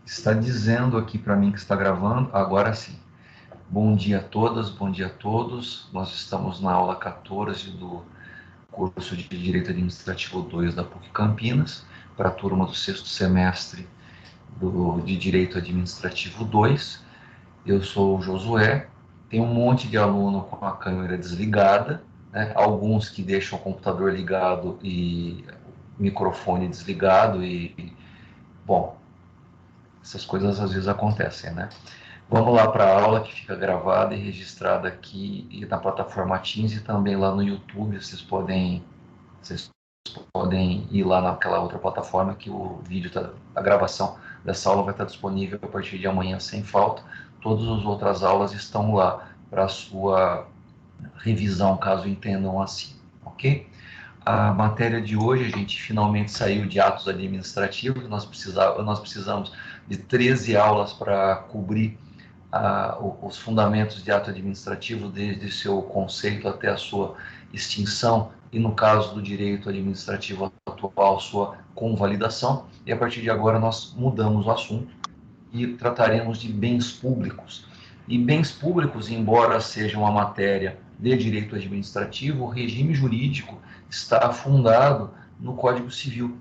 Está dizendo aqui para mim que está gravando, agora sim. Bom dia a todas, bom dia a todos. Nós estamos na aula 14 do curso de Direito Administrativo 2 da PUC Campinas, para a turma do sexto semestre de Direito Administrativo 2. Eu sou o Josué, tem um monte de aluno com a câmera desligada, né? Alguns que deixam o computador ligado e o microfone desligado bom, essas coisas às vezes acontecem, né? Vamos lá para a aula que fica gravada e registrada aqui e na plataforma Teams e também lá no YouTube. Vocês podem ir lá naquela outra plataforma que o vídeo, a gravação dessa aula vai estar disponível a partir de amanhã sem falta. Todas as outras aulas estão lá para a sua revisão, caso entendam assim, ok? A matéria de hoje, a gente finalmente saiu de atos administrativos, nós precisamos de 13 aulas para cobrir os fundamentos de ato administrativo, desde seu conceito até a sua extinção, e no caso do direito administrativo atual, sua convalidação. E a partir de agora nós mudamos o assunto e trataremos de bens públicos. E bens públicos, embora seja uma matéria de direito administrativo, o regime jurídico está fundado no Código Civil.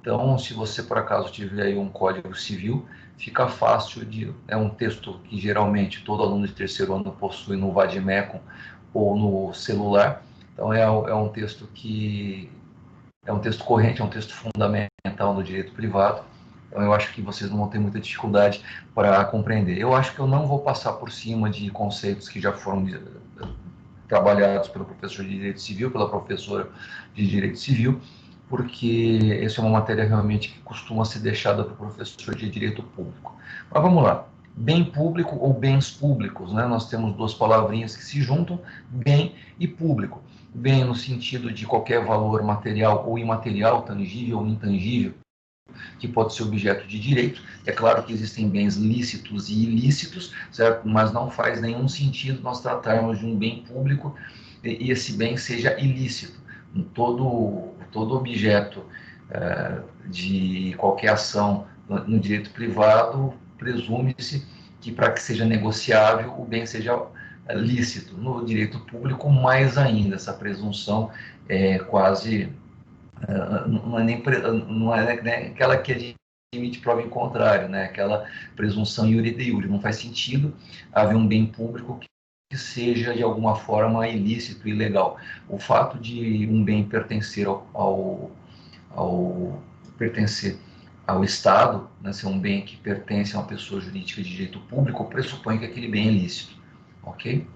Então, se você por acaso tiver aí um Código Civil, fica fácil é um texto que geralmente todo aluno de terceiro ano possui no Vademecum ou no celular. Então, é um texto que é um texto corrente, é um texto fundamental no direito privado. Então, eu acho que vocês não vão ter muita dificuldade para compreender. Eu acho que eu não vou passar por cima de conceitos que já foram trabalhados pelo professor de Direito Civil, pela professora de Direito Civil, porque essa é uma matéria realmente que costuma ser deixada para o professor de Direito Público. Mas vamos lá. Bem público ou bens públicos, né? Nós temos duas palavrinhas que se juntam, bem e público. Bem no sentido de qualquer valor material ou imaterial, tangível ou intangível, que pode ser objeto de direito. É claro que existem bens lícitos e ilícitos, certo? Mas não faz nenhum sentido nós tratarmos de um bem público e esse bem seja ilícito. Todo objeto de qualquer ação no direito privado, presume-se que para que seja negociável, o bem seja lícito. No direito público, mais ainda, essa presunção é quase não é né, aquela que admite prova em contrário, né? Aquela presunção iure de iure. Não faz sentido haver um bem público que seja de alguma forma ilícito, ilegal. O fato de um bem pertencer pertencer ao Estado, né, ser um bem que pertence a uma pessoa jurídica de direito público, pressupõe que aquele bem é lícito, ok?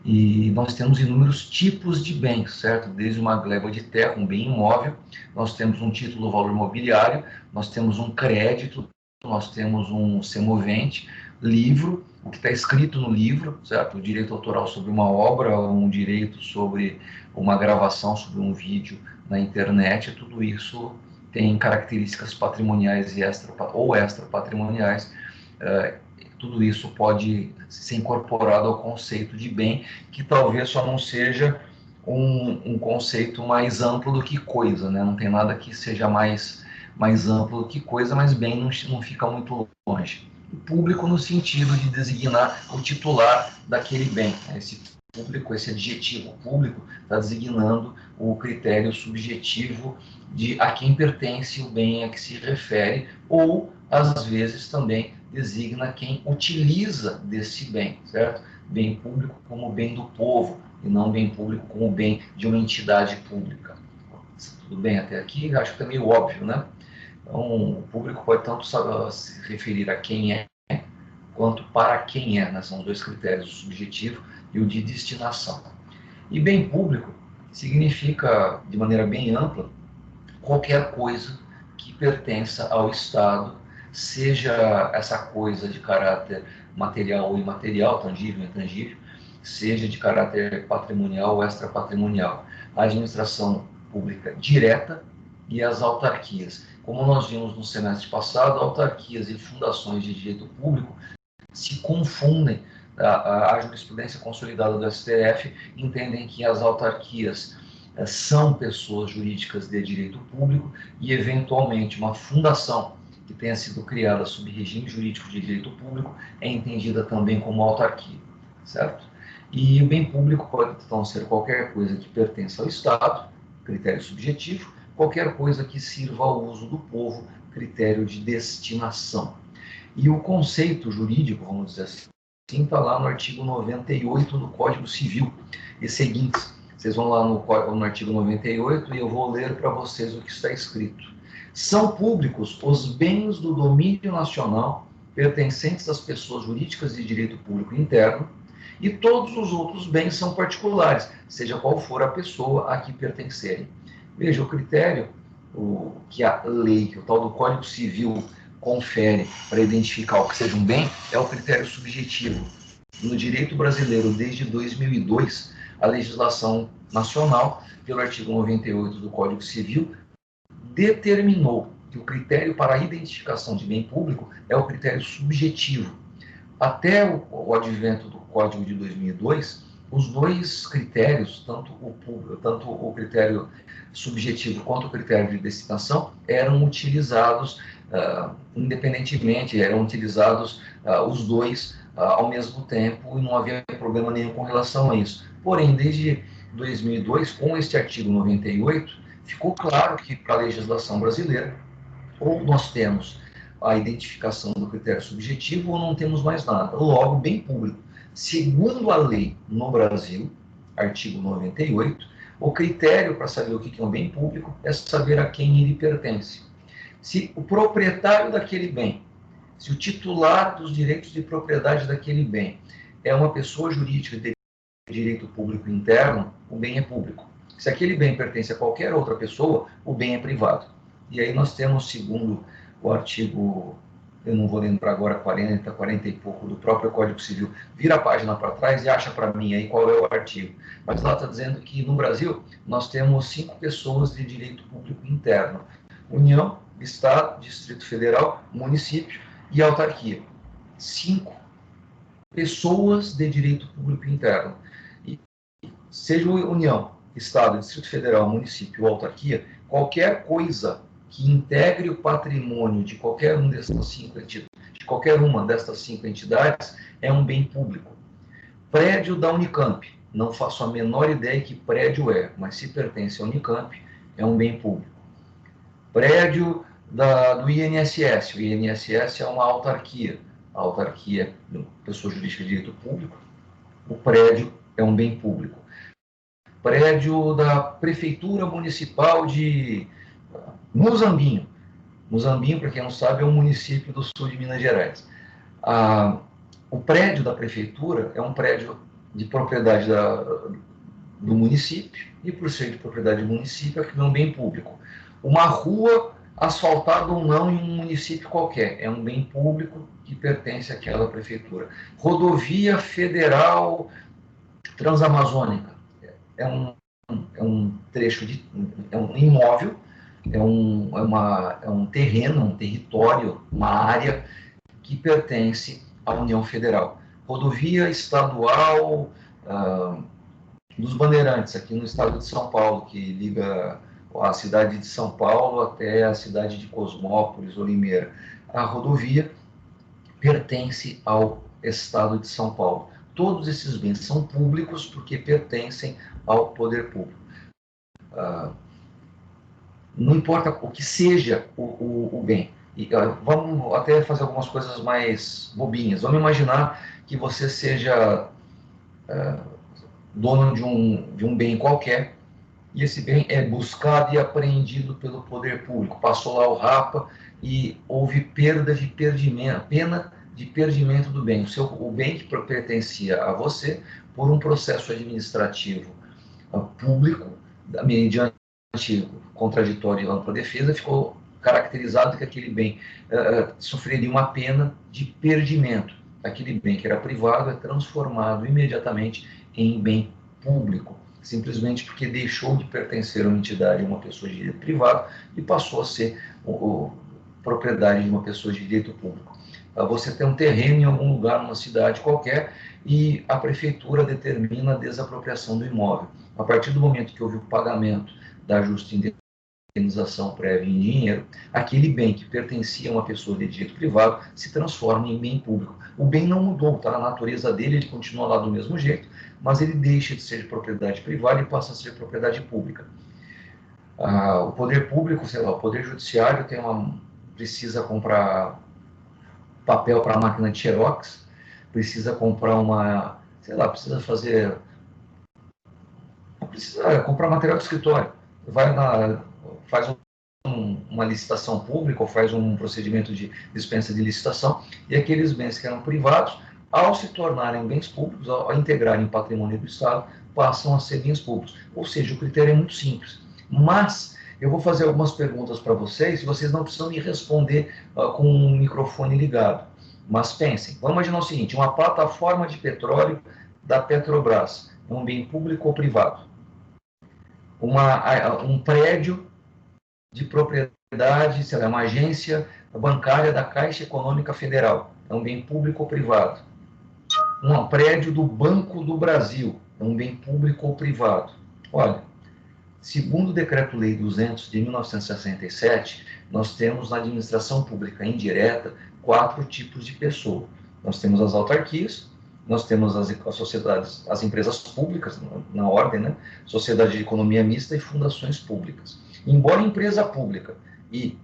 E nós temos inúmeros tipos de bens, certo? Desde uma gleba de terra, um bem imóvel, nós temos um título do valor imobiliário, nós temos um crédito, nós temos um semovente, livro, o que está escrito no livro, certo? O direito autoral sobre uma obra, um direito sobre uma gravação, sobre um vídeo na internet, tudo isso tem características patrimoniais e extra-patrimoniais. Tudo isso pode ser incorporado ao conceito de bem, que talvez só não seja um conceito mais amplo do que coisa, né? Não tem nada que seja mais amplo do que coisa, mas bem não fica muito longe. O público no sentido de designar o titular daquele bem. Esse público, esse adjetivo público, está designando o critério subjetivo de a quem pertence o bem a que se refere, ou, às vezes, também designa quem utiliza desse bem, certo? Bem público como bem do povo, e não bem público como bem de uma entidade pública. Tudo bem até aqui? Acho que é meio óbvio, né? Então, o público pode tanto se referir a quem é, quanto para quem é, né? São os dois critérios, o subjetivo e o de destinação. E bem público significa, de maneira bem ampla, qualquer coisa que pertença ao Estado, seja essa coisa de caráter material ou imaterial, tangível ou intangível, seja de caráter patrimonial ou extrapatrimonial. A administração pública direta e as autarquias. Como nós vimos no semestre passado, autarquias e fundações de direito público se confundem. A jurisprudência consolidada do STF entendem que as autarquias são pessoas jurídicas de direito público e, eventualmente, uma fundação que tenha sido criada sob regime jurídico de direito público é entendida também como autarquia, certo? E o bem público pode, então, ser qualquer coisa que pertença ao Estado, critério subjetivo, qualquer coisa que sirva ao uso do povo, critério de destinação. E o conceito jurídico, vamos dizer assim, está lá no artigo 98 do Código Civil e seguintes. Vocês vão lá no artigo 98 e eu vou ler para vocês o que está escrito. São públicos os bens do domínio nacional pertencentes às pessoas jurídicas de direito público interno, e todos os outros bens são particulares, seja qual for a pessoa a que pertencerem. Veja, o critério que a lei, que o tal do Código Civil confere para identificar o que seja um bem, é o critério subjetivo. No direito brasileiro, desde 2002, a legislação nacional, pelo artigo 98 do Código Civil, determinou que o critério para a identificação de bem público é o critério subjetivo. Até o advento do Código de 2002, os dois critérios, tanto o critério subjetivo quanto o critério de destinação, eram utilizados independentemente, eram utilizados os dois ao mesmo tempo e não havia problema nenhum com relação a isso. Porém, desde 2002, com este artigo 98, ficou claro que para a legislação brasileira, ou nós temos a identificação do critério subjetivo ou não temos mais nada. Logo, bem público. Segundo a lei no Brasil, artigo 98, o critério para saber o que é um bem público é saber a quem ele pertence. Se o proprietário daquele bem, se o titular dos direitos de propriedade daquele bem é uma pessoa jurídica de direito público interno, o bem é público. Se aquele bem pertence a qualquer outra pessoa, o bem é privado. E aí nós temos, segundo o artigo, eu não vou lembrar agora, 40 e pouco do próprio Código Civil, vira a página para trás e acha para mim aí qual é o artigo. Mas lá está dizendo que no Brasil nós temos 5 pessoas de direito público interno: União, Estado, Distrito Federal, município e autarquia. 5 pessoas de direito público interno. E seja União, Estado, Distrito Federal, município ou autarquia, qualquer coisa que integre o patrimônio de qualquer uma destas 5 entidades é um bem público. Prédio da Unicamp, não faço a menor ideia que prédio é, mas se pertence à Unicamp, é um bem público. Prédio do INSS, o INSS é uma autarquia, a autarquia é pessoa jurídica de direito público, o prédio é um bem público. Prédio da Prefeitura Municipal de Muzambinho. Muzambinho, para quem não sabe, é um município do sul de Minas Gerais. O prédio da prefeitura é um prédio de propriedade do município, e por ser de propriedade do município, é um bem público. Uma rua asfaltada ou não em um município qualquer, é um bem público que pertence àquela prefeitura. Rodovia Federal Transamazônica, é um trecho é um imóvel, é um terreno, um território, uma área que pertence à União Federal. Rodovia estadual dos Bandeirantes, aqui no estado de São Paulo, que liga a cidade de São Paulo até a cidade de Cosmópolis ou Limeira. A rodovia pertence ao estado de São Paulo. Todos esses bens são públicos porque pertencem ao poder público. Não importa o que seja o bem. E, vamos até fazer algumas coisas mais bobinhas. Vamos imaginar que você seja dono de um bem qualquer, e esse bem é buscado e apreendido pelo poder público. Passou lá o RAPA e houve pena de perdimento do bem. O bem que pertencia a você, por um processo administrativo público, mediante contraditório e ampla defesa, ficou caracterizado que aquele bem sofreria uma pena de perdimento. Aquele bem que era privado é transformado imediatamente em bem público, simplesmente porque deixou de pertencer a uma entidade, a uma pessoa de direito privado, e passou a ser propriedade de uma pessoa de direito público. Você tem um terreno em algum lugar, numa cidade qualquer, e a prefeitura determina a desapropriação do imóvel. A partir do momento que houve o pagamento da justa indenização prévia em dinheiro, aquele bem que pertencia a uma pessoa de direito privado se transforma em bem público. O bem não mudou, tá? A natureza dele, ele continua lá do mesmo jeito, mas ele deixa de ser de propriedade privada e passa a ser propriedade pública. O poder público, sei lá, o poder judiciário precisa comprar papel para a máquina de xerox, precisa comprar precisa comprar material de escritório, faz uma licitação pública ou faz um procedimento de dispensa de licitação, e aqueles bens que eram privados, ao se tornarem bens públicos, ao integrarem patrimônio do Estado, passam a ser bens públicos. Ou seja, o critério é muito simples. Mas eu vou fazer algumas perguntas para vocês, e vocês não precisam me responder com o microfone ligado. Mas pensem, vamos imaginar o seguinte: uma plataforma de petróleo da Petrobras é um bem público ou privado? Um prédio de propriedade, sei lá, uma agência bancária da Caixa Econômica Federal é um bem público ou privado? Um prédio do Banco do Brasil é um bem público ou privado? Olha, segundo o Decreto-Lei 200 de 1967, nós temos na administração pública indireta 4 tipos de pessoa. Nós temos as autarquias, nós temos as sociedades, as empresas públicas, na ordem, né? Sociedade de economia mista e fundações públicas. Embora empresa pública e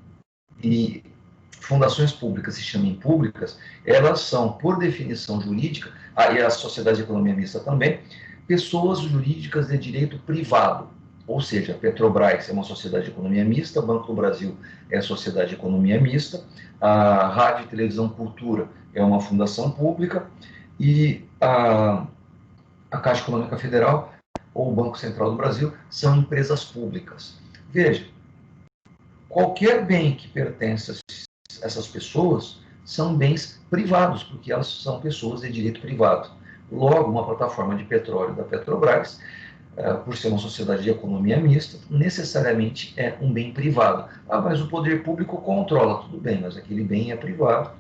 fundações públicas se chamem públicas, elas são, por definição jurídica, e a sociedade de economia mista também, pessoas jurídicas de direito privado. Ou seja, a Petrobras é uma sociedade de economia mista, o Banco do Brasil é a sociedade de economia mista, a Rádio e Televisão Cultura é uma fundação pública, e a Caixa Econômica Federal ou o Banco Central do Brasil são empresas públicas. Veja, qualquer bem que pertence a essas pessoas são bens privados, porque elas são pessoas de direito privado. Logo, uma plataforma de petróleo da Petrobras, por ser uma sociedade de economia mista, necessariamente é um bem privado. Mas o poder público controla, tudo bem, mas aquele bem é privado,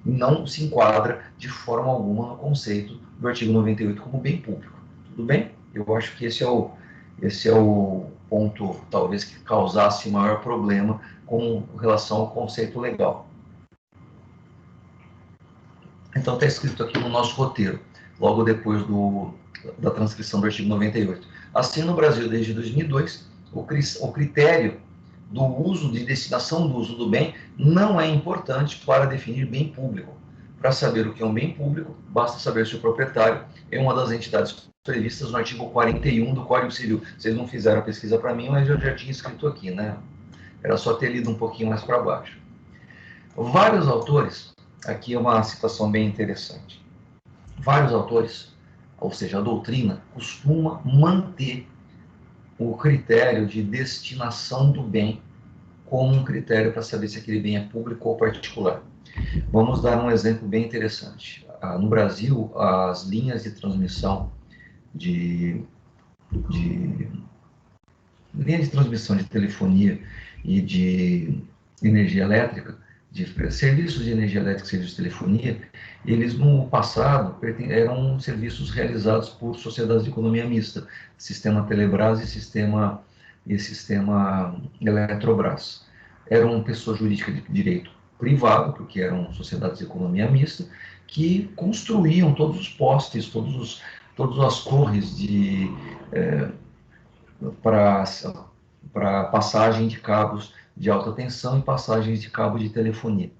não se enquadra de forma alguma no conceito do artigo 98 como bem público. Tudo bem? Eu acho que esse é o ponto, talvez, que causasse maior problema com relação ao conceito legal. Então, está escrito aqui no nosso roteiro, logo depois da transcrição do artigo 98. Assim, no Brasil, desde 2002, o critério do uso, de destinação do uso do bem, não é importante para definir bem público. Para saber o que é um bem público, basta saber se o proprietário é uma das entidades previstas no artigo 41 do Código Civil. Vocês não fizeram a pesquisa para mim, mas eu já tinha escrito aqui, né? Era só ter lido um pouquinho mais para baixo. Vários autores, aqui é uma citação bem interessante, vários autores, ou seja, a doutrina, costuma manter o critério de destinação do bem como um critério para saber se aquele bem é público ou particular. Vamos dar um exemplo bem interessante. No Brasil, as linhas de transmissão de telefonia e de energia elétrica, de serviços de energia elétrica e serviços de telefonia, eles no passado eram serviços realizados por sociedades de economia mista, sistema Telebrás e sistema Eletrobras. Eram pessoas jurídicas de direito privado, porque eram sociedades de economia mista, que construíam todos os postes, todas as torres para passagem de cabos de alta tensão e passagens de cabo de telefonia.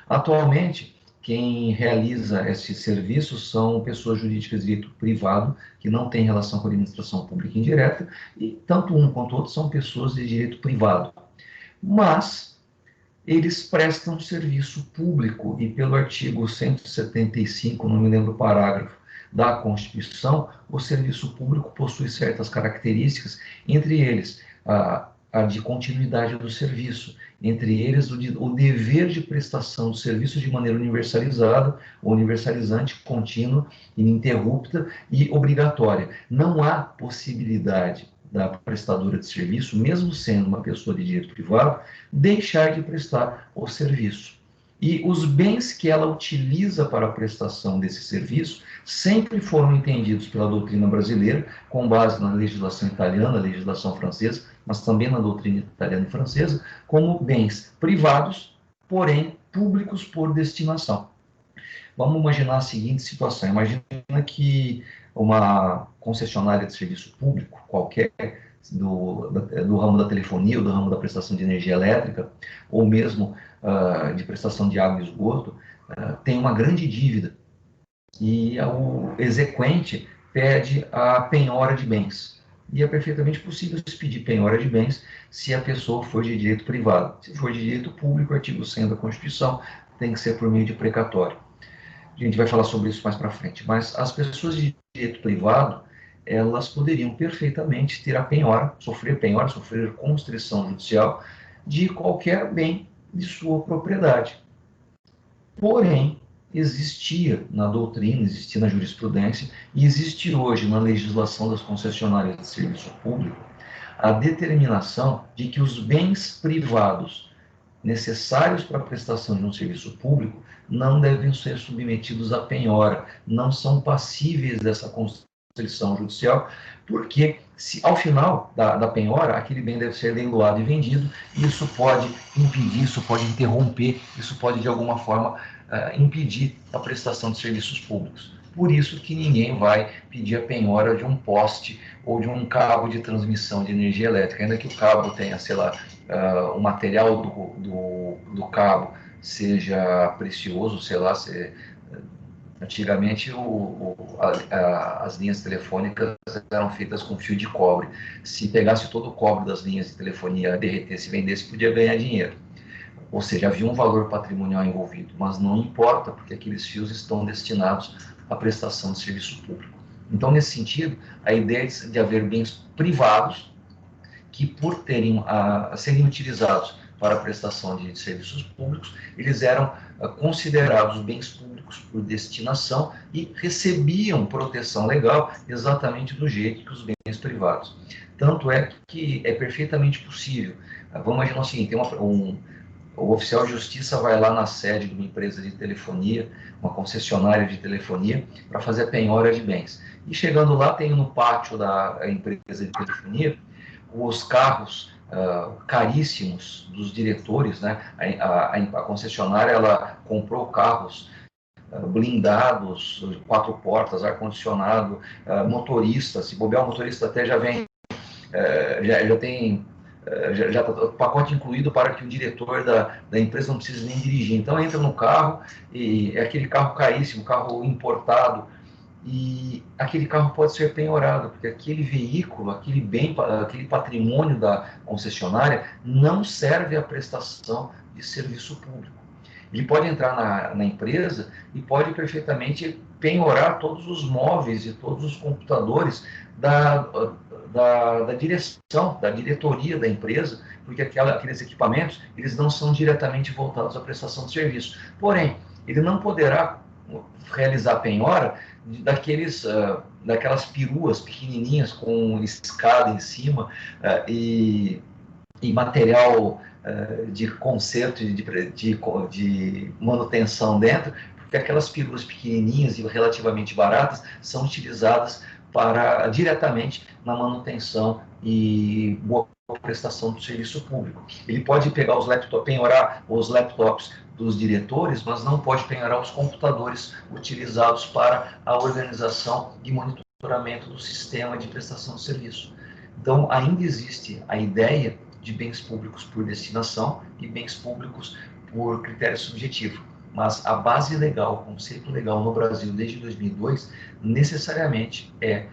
Atualmente, quem realiza esses serviços são pessoas jurídicas de direito privado, que não têm relação com a administração pública indireta, e tanto um quanto outro são pessoas de direito privado. Mas eles prestam serviço público, e pelo artigo 175, não me lembro o parágrafo, da Constituição, o serviço público possui certas características, entre eles a de continuidade do serviço, entre eles o dever de prestação do serviço de maneira universalizada, universalizante, contínua, ininterrupta e obrigatória. Não há possibilidade da prestadora de serviço, mesmo sendo uma pessoa de direito privado, deixar de prestar o serviço. E os bens que ela utiliza para a prestação desse serviço sempre foram entendidos pela doutrina brasileira, com base na legislação italiana, legislação francesa mas também na doutrina italiana e francesa, como bens privados, porém públicos por destinação. Vamos imaginar a seguinte situação: imagina que uma concessionária de serviço público, qualquer, do ramo da telefonia, ou do ramo da prestação de energia elétrica, ou mesmo de prestação de água e esgoto, tem uma grande dívida e o exequente pede a penhora de bens. E é perfeitamente possível se pedir penhora de bens se a pessoa for de direito privado. Se for de direito público, o artigo 100 da Constituição tem que ser por meio de precatório. A gente vai falar sobre isso mais para frente. Mas as pessoas de direito privado, elas poderiam perfeitamente ter a penhora, sofrer constrição judicial de qualquer bem de sua propriedade. Porém, existia na doutrina, existia na jurisprudência e existe hoje na legislação das concessionárias de serviço público a determinação de que os bens privados necessários para a prestação de um serviço público não devem ser submetidos à penhora, não são passíveis dessa constrição judicial, porque se ao final da penhora aquele bem deve ser leiloado e vendido, isso pode impedir, isso pode interromper, isso pode de alguma forma impedir a prestação de serviços públicos. Por isso que ninguém vai pedir a penhora de um poste ou de um cabo de transmissão de energia elétrica, ainda que o cabo tenha, sei lá, o material do cabo seja precioso, sei lá, antigamente as linhas telefônicas eram feitas com fio de cobre. Se pegasse todo o cobre das linhas de telefonia, derretesse e vendesse, podia ganhar dinheiro. Ou seja, havia um valor patrimonial envolvido, mas não importa, porque aqueles fios estão destinados à prestação de serviço público. Então, nesse sentido, a ideia de haver bens privados que, por serem utilizados para a prestação de serviços públicos, eles eram considerados bens públicos por destinação e recebiam proteção legal exatamente do jeito que os bens privados. Tanto é que é perfeitamente possível. Vamos imaginar o seguinte: o oficial de justiça vai lá na sede de uma empresa de telefonia, uma concessionária de telefonia, para fazer a penhora de bens. E chegando lá, tem no pátio da empresa de telefonia os carros caríssimos dos diretores, né? A concessionária ela comprou carros blindados, 4 portas, ar-condicionado, motorista, se bobear o motorista até já vem, já tem já está o pacote incluído para que o diretor da empresa não precise nem dirigir. Então entra no carro e é aquele carro caríssimo, carro importado, e aquele carro pode ser penhorado, porque aquele veículo, aquele bem, aquele patrimônio da concessionária não serve à prestação de serviço público. Ele pode entrar na empresa e pode perfeitamente penhorar todos os móveis e todos os computadores da direção, da diretoria da empresa, porque aqueles equipamentos eles não são diretamente voltados à prestação de serviço. Porém, ele não poderá realizar a penhora daquelas peruas pequenininhas com escada em cima e material de conserto, de manutenção dentro, porque aquelas peruas pequenininhas e relativamente baratas são utilizadas diretamente na manutenção e boa prestação do serviço público. Ele pode pegar penhorar os laptops dos diretores, mas não pode penhorar os computadores utilizados para a organização e monitoramento do sistema de prestação de serviço. Então, ainda existe a ideia de bens públicos por destinação e bens públicos por critério subjetivo. Mas a base legal, o conceito legal no Brasil desde 2002, necessariamente é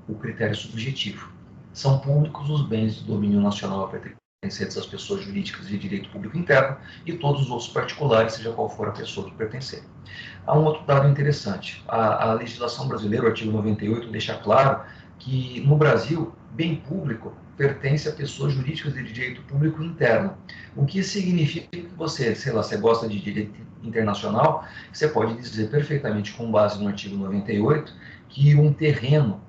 o critério subjetivo. São públicos os bens de domínio nacional pertencentes às pessoas jurídicas de direito público interno e todos os outros particulares, seja qual for a pessoa que pertencer. Há um outro dado interessante. A legislação brasileira, o artigo 98, deixa claro que no Brasil, bem público pertence a pessoas jurídicas de direito público interno. O que significa que você, sei lá, você gosta de direito internacional, você pode dizer perfeitamente, com base no artigo 98, que um terreno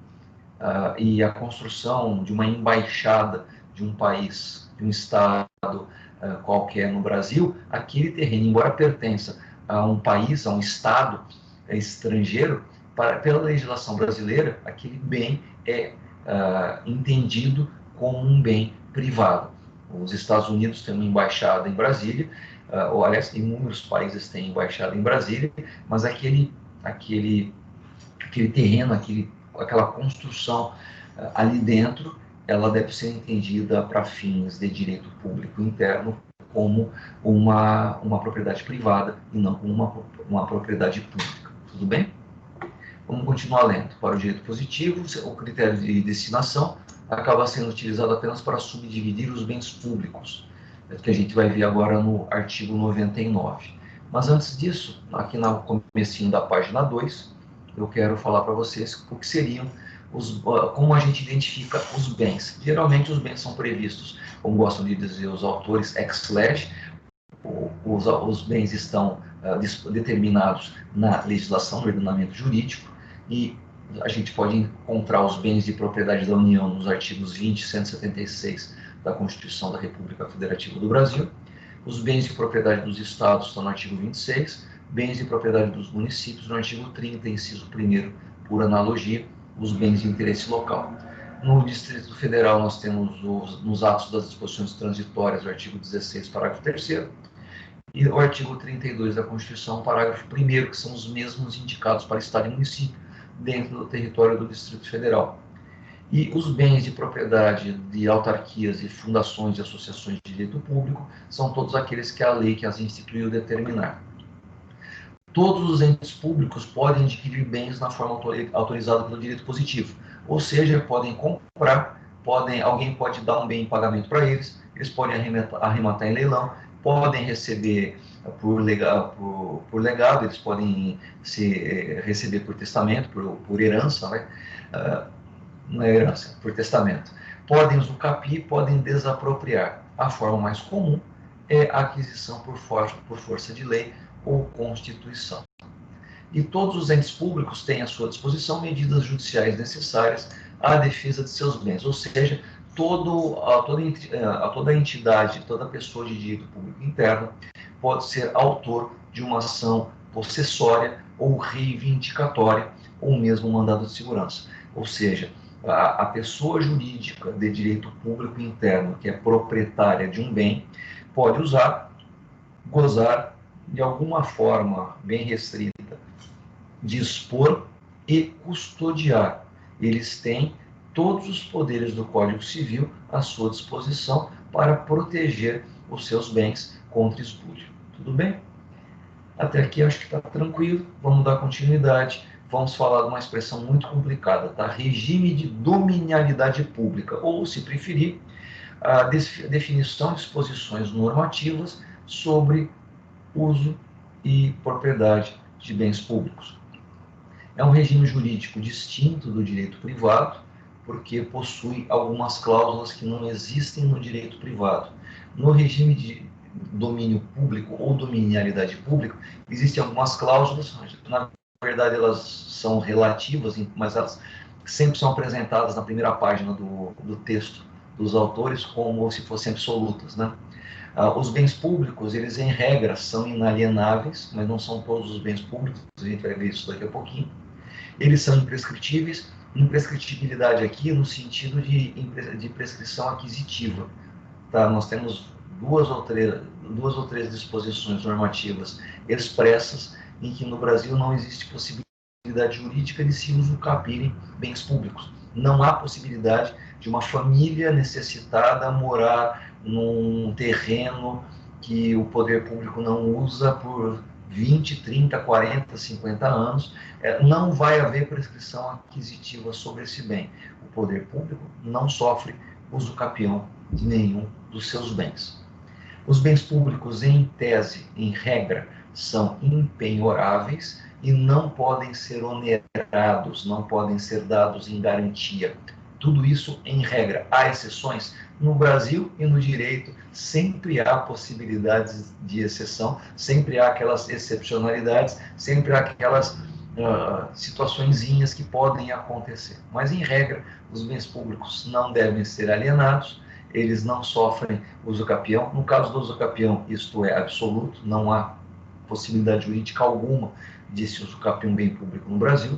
e a construção de uma embaixada de um país, de um estado qualquer no Brasil, aquele terreno, embora pertença a um país, a um estado estrangeiro, pela legislação brasileira, aquele bem é entendido como um bem privada. Os Estados Unidos têm uma embaixada em Brasília, ou aliás, inúmeros países têm embaixada em Brasília, mas aquele terreno, aquela construção ali dentro, ela deve ser entendida para fins de direito público interno como uma propriedade privada e não como uma propriedade pública. Tudo bem? Vamos continuar lendo. Para o direito positivo, o critério de destinação acaba sendo utilizado apenas para subdividir os bens públicos, que a gente vai ver agora no artigo 99. Mas antes disso, aqui no comecinho da página 2, eu quero falar para vocês o que seriam como a gente identifica os bens. Geralmente os bens são previstos, como gostam de dizer os autores, ex lege. Os bens estão determinados na legislação, no ordenamento jurídico, e a gente pode encontrar os bens de propriedade da União nos artigos 20 e 176 da Constituição da República Federativa do Brasil. Os bens de propriedade dos estados estão no artigo 26, bens de propriedade dos municípios no artigo 30, inciso 1º, por analogia, os bens de interesse local. No Distrito Federal, nós temos nos atos das disposições transitórias, o artigo 16, parágrafo 3º, e o artigo 32 da Constituição, parágrafo 1º, que são os mesmos indicados para estado e município dentro do território do Distrito Federal. E os bens de propriedade de autarquias e fundações e associações de direito público são todos aqueles que a lei que as instituiu determinar. Todos os entes públicos podem adquirir bens na forma autorizada pelo direito positivo, ou seja, podem comprar, alguém pode dar um bem em pagamento para eles podem arrematar em leilão, podem receber por legado, eles podem receber por testamento, por herança, né? Não é herança, por testamento. Podem usucapiar, podem desapropriar. A forma mais comum é a aquisição por força de lei ou Constituição. E todos os entes públicos têm à sua disposição medidas judiciais necessárias à defesa de seus bens, ou seja, toda entidade, toda pessoa de direito público interno pode ser autor de uma ação possessória ou reivindicatória ou mesmo mandado de segurança. Ou seja, a pessoa jurídica de direito público interno, que é proprietária de um bem, pode usar, gozar, de alguma forma bem restrita, dispor e custodiar. Eles têm todos os poderes do Código Civil à sua disposição para proteger os seus bens contra espúrio. Tudo bem? Até aqui acho que está tranquilo. Vamos dar continuidade. Vamos falar de uma expressão muito complicada, tá? Regime de dominialidade pública, ou, se preferir, a definição de disposições normativas sobre uso e propriedade de bens públicos. É um regime jurídico distinto do direito privado, porque possui algumas cláusulas que não existem no direito privado. No regime de domínio público ou dominialidade pública, existem algumas cláusulas, na verdade elas são relativas, mas elas sempre são apresentadas na primeira página do texto dos autores como se fossem absolutas, né? Os bens públicos, eles em regra são inalienáveis, mas não são todos os bens públicos, a gente vai ver isso daqui a pouquinho. Eles são imprescritíveis, imprescritibilidade aqui no sentido de prescrição aquisitiva. Tá? Nós temos duas ou três disposições normativas expressas em que no Brasil não existe possibilidade jurídica de se usucapirem bens públicos. Não há possibilidade de uma família necessitada morar num terreno que o poder público não usa por 20, 30, 40, 50 anos, não vai haver prescrição aquisitiva sobre esse bem. O poder público não sofre usucapião de nenhum dos seus bens. Os bens públicos, em tese, em regra, são impenhoráveis e não podem ser onerados, não podem ser dados em garantia. Tudo isso em regra. Há exceções? No Brasil e no direito sempre há possibilidades de exceção, sempre há aquelas excepcionalidades, sempre há aquelas situaçõezinhas que podem acontecer. Mas, em regra, os bens públicos não devem ser alienados, eles não sofrem usucapião. No caso do usucapião, isto é absoluto, não há possibilidade jurídica alguma de se usucapiar um bem público no Brasil.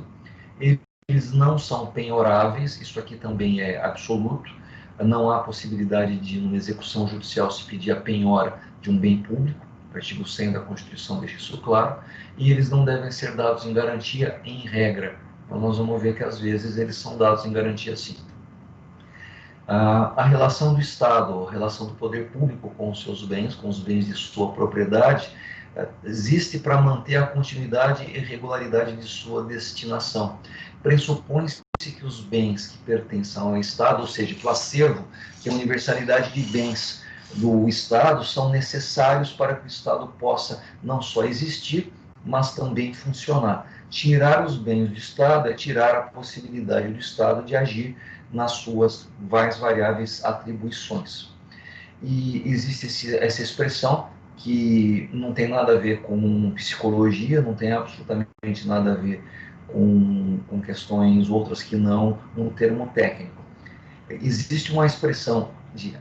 Eles não são penhoráveis, isso aqui também é absoluto. não há possibilidade de, numa execução judicial, se pedir a penhora de um bem público, o artigo 100 da Constituição deixa isso claro, e eles não devem ser dados em garantia em regra. Então, nós vamos ver que, às vezes, eles são dados em garantia sim. A relação do Estado, a relação do poder público com os seus bens, com os bens de sua propriedade, existe para manter a continuidade e regularidade de sua destinação. Pressupõe-se que os bens que pertencem ao Estado, ou seja, que o acervo, que é a universalidade de bens do Estado, são necessários para que o Estado possa não só existir, mas também funcionar. Tirar os bens do Estado é tirar a possibilidade do Estado de agir nas suas mais variáveis atribuições. E existe essa expressão que não tem nada a ver com psicologia, não tem absolutamente nada a ver com questões outras que não um termo técnico. Existe uma expressão que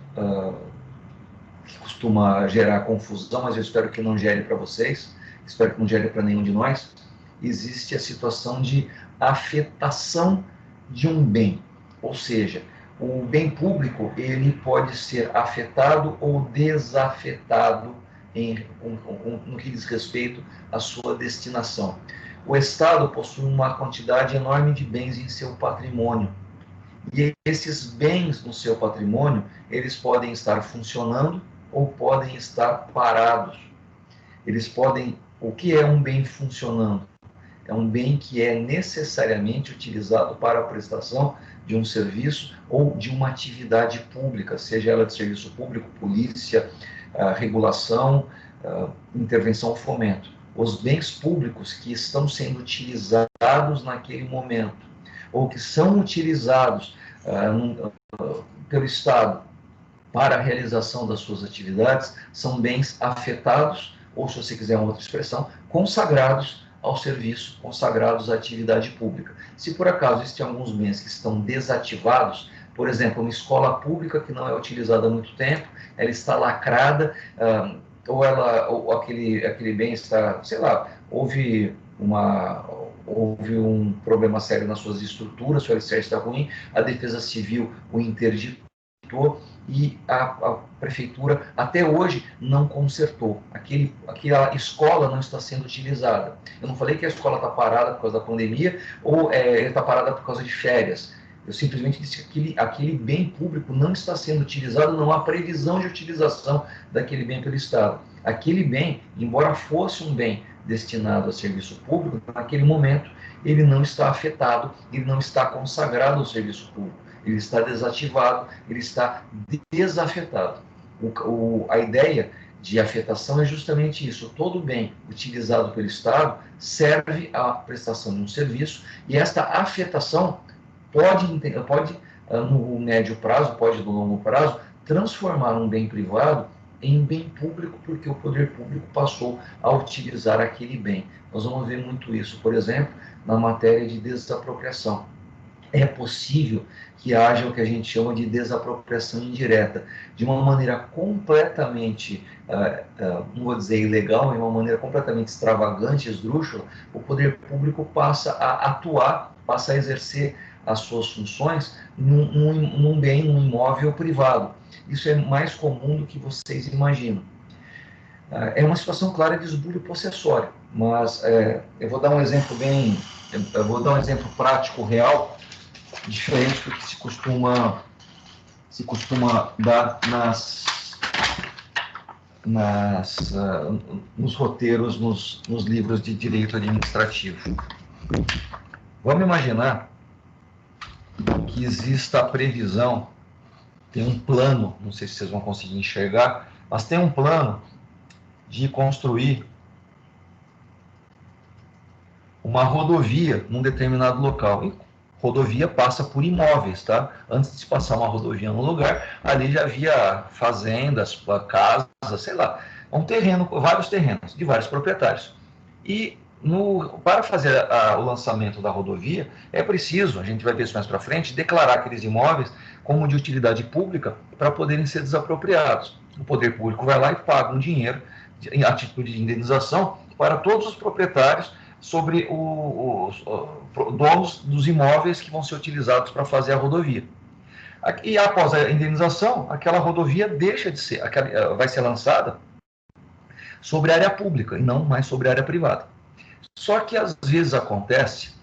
costuma gerar confusão, mas eu espero que não gere para vocês, espero que não gere para nenhum de nós. Existe a situação de afetação de um bem, ou seja, o bem público ele pode ser afetado ou desafetado no que diz respeito à sua destinação. O Estado possui uma quantidade enorme de bens em seu patrimônio, e esses bens no seu patrimônio, eles podem estar funcionando ou podem estar parados. Eles podem... O que é um bem funcionando? É um bem que é necessariamente utilizado para a prestação de um serviço ou de uma atividade pública, seja ela de serviço público, polícia, regulação, intervenção ou fomento. Os bens públicos que estão sendo utilizados naquele momento, ou que são utilizados pelo Estado para a realização das suas atividades, são bens afetados, ou, se você quiser uma outra expressão, consagrados ao serviço, consagrados à atividade pública. Se por acaso existem alguns bens que estão desativados, por exemplo, uma escola pública que não é utilizada há muito tempo, ela está lacrada, ou aquele bem está, sei lá, houve um problema sério nas suas estruturas, o alicerce está ruim, a Defesa Civil o interditou e a prefeitura até hoje não consertou. Aquela escola não está sendo utilizada. Eu não falei que a escola está parada por causa da pandemia ou está parada por causa de férias. Eu simplesmente disse que aquele bem público não está sendo utilizado, não há previsão de utilização daquele bem pelo Estado. Aquele bem, embora fosse um bem destinado a serviço público, naquele momento ele não está afetado, ele não está consagrado ao serviço público, ele está desativado, ele está desafetado. A ideia de afetação é justamente isso. Todo bem utilizado pelo Estado serve à prestação de um serviço e esta afetação pode no médio prazo, pode no longo prazo, transformar um bem privado em bem público, porque o poder público passou a utilizar aquele bem. Nós vamos ver muito isso, por exemplo, na matéria de desapropriação. É possível que haja o que a gente chama de desapropriação indireta, de uma maneira completamente, não vou dizer ilegal, de uma maneira completamente extravagante, esdrúxula, o poder público passa a atuar, passa a exercer as suas funções num bem, num imóvel privado. Isso é mais comum do que vocês imaginam. É uma situação clara de esbulho possessório, mas eu vou dar um exemplo prático, real, diferente do que se costuma dar nos roteiros, nos livros de direito administrativo. Vamos imaginar que exista a previsão, tem um plano, não sei se vocês vão conseguir enxergar, mas tem um plano de construir uma rodovia num determinado local. E rodovia passa por imóveis, tá? Antes de se passar uma rodovia num lugar, ali já havia fazendas, casas, sei lá, vários terrenos de vários proprietários. E para fazer o lançamento da rodovia, é preciso, a gente vai ver isso mais para frente, declarar aqueles imóveis como de utilidade pública para poderem ser desapropriados. O poder público vai lá e paga um dinheiro a título de indenização para todos os proprietários sobre os donos dos imóveis que vão ser utilizados para fazer a rodovia. E após a indenização, aquela rodovia deixa de ser, vai ser lançada sobre área pública e não mais sobre área privada. Só que às vezes acontece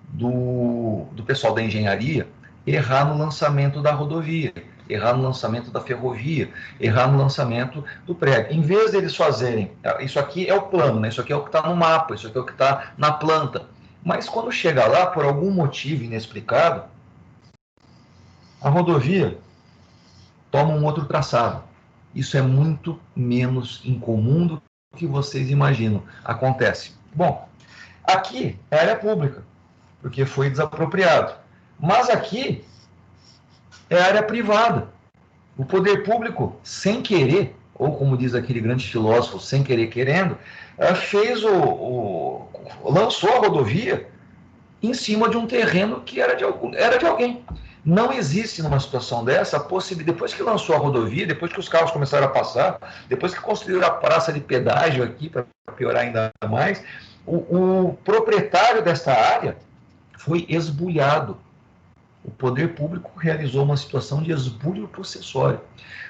do pessoal da engenharia errar no lançamento da rodovia, errar no lançamento da ferrovia, errar no lançamento do prédio. Em vez deles fazerem, isso aqui é o plano, né? Isso aqui é o que está no mapa, isso aqui é o que está na planta. Mas quando chega lá, por algum motivo inexplicado, a rodovia toma um outro traçado. Isso é muito menos incomum do que vocês imaginam. Acontece. Bom, aqui é área pública, porque foi desapropriado. Mas aqui é área privada. O poder público, sem querer, ou como diz aquele grande filósofo, sem querer querendo, lançou a rodovia em cima de um terreno que era de alguém. Não existe numa situação dessa a possibilidade, depois que lançou a rodovia, depois que os carros começaram a passar, depois que construíram a praça de pedágio aqui, para piorar ainda mais, o proprietário desta área foi esbulhado. O poder público realizou uma situação de esbulho possessório.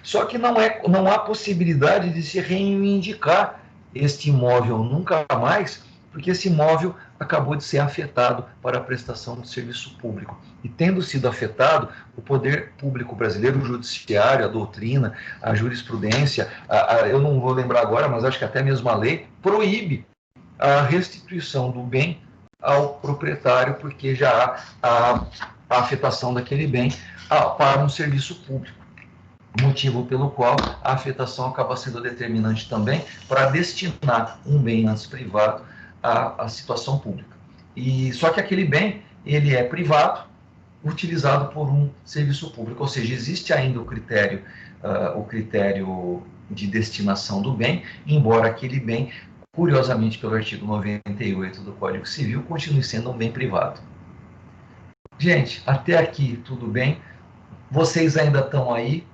Só que não há possibilidade de se reivindicar este imóvel nunca mais, porque esse imóvel acabou de ser afetado para a prestação de serviço público. E tendo sido afetado, o poder público brasileiro, o judiciário, a doutrina, a jurisprudência, eu não vou lembrar agora, mas acho que até mesmo a lei, proíbe a restituição do bem ao proprietário, porque já há a afetação daquele bem para um serviço público. Motivo pelo qual a afetação acaba sendo determinante também para destinar um bem antes privado à situação pública. Só que aquele bem, ele é privado, utilizado por um serviço público, ou seja, existe ainda o critério de destinação do bem, embora aquele bem, curiosamente pelo artigo 98 do Código Civil, continue sendo um bem privado. Gente, até aqui tudo bem? Vocês ainda estão aí?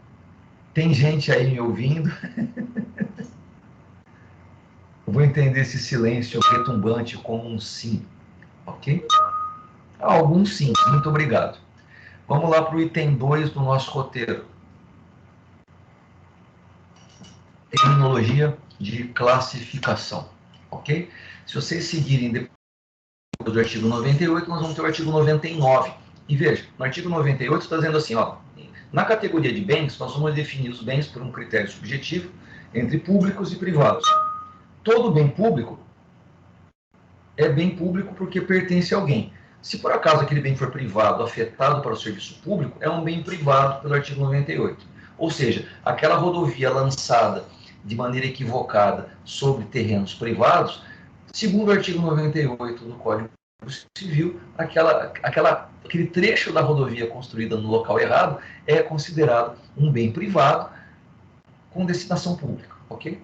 Tem gente aí me ouvindo? Eu vou entender esse silêncio retumbante como um sim, ok? Algum sim, muito obrigado. Vamos lá para o item 2 do nosso roteiro. Terminologia de classificação, ok? Se vocês seguirem depois do artigo 98, nós vamos ter o artigo 99. E veja, no artigo 98 está dizendo assim, ó, na categoria de bens, nós vamos definir os bens por um critério subjetivo entre públicos e privados. Todo bem público é bem público porque pertence a alguém. Se por acaso aquele bem for privado, afetado para o serviço público, é um bem privado pelo artigo 98. Ou seja, aquela rodovia lançada de maneira equivocada sobre terrenos privados, segundo o artigo 98 do Código Civil, aquele trecho da rodovia construída no local errado é considerado um bem privado com destinação pública, ok?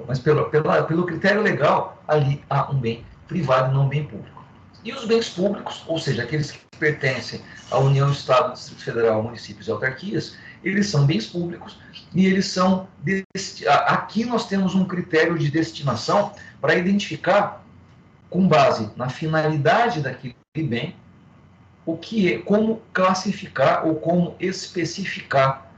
Mas pelo critério legal, ali há um bem privado e não um bem público. E os bens públicos, ou seja, aqueles que pertencem à União, Estado, Distrito Federal, municípios e autarquias, eles são bens públicos e eles são... Aqui nós temos um critério de destinação para identificar, com base na finalidade daquele bem, como classificar ou como especificar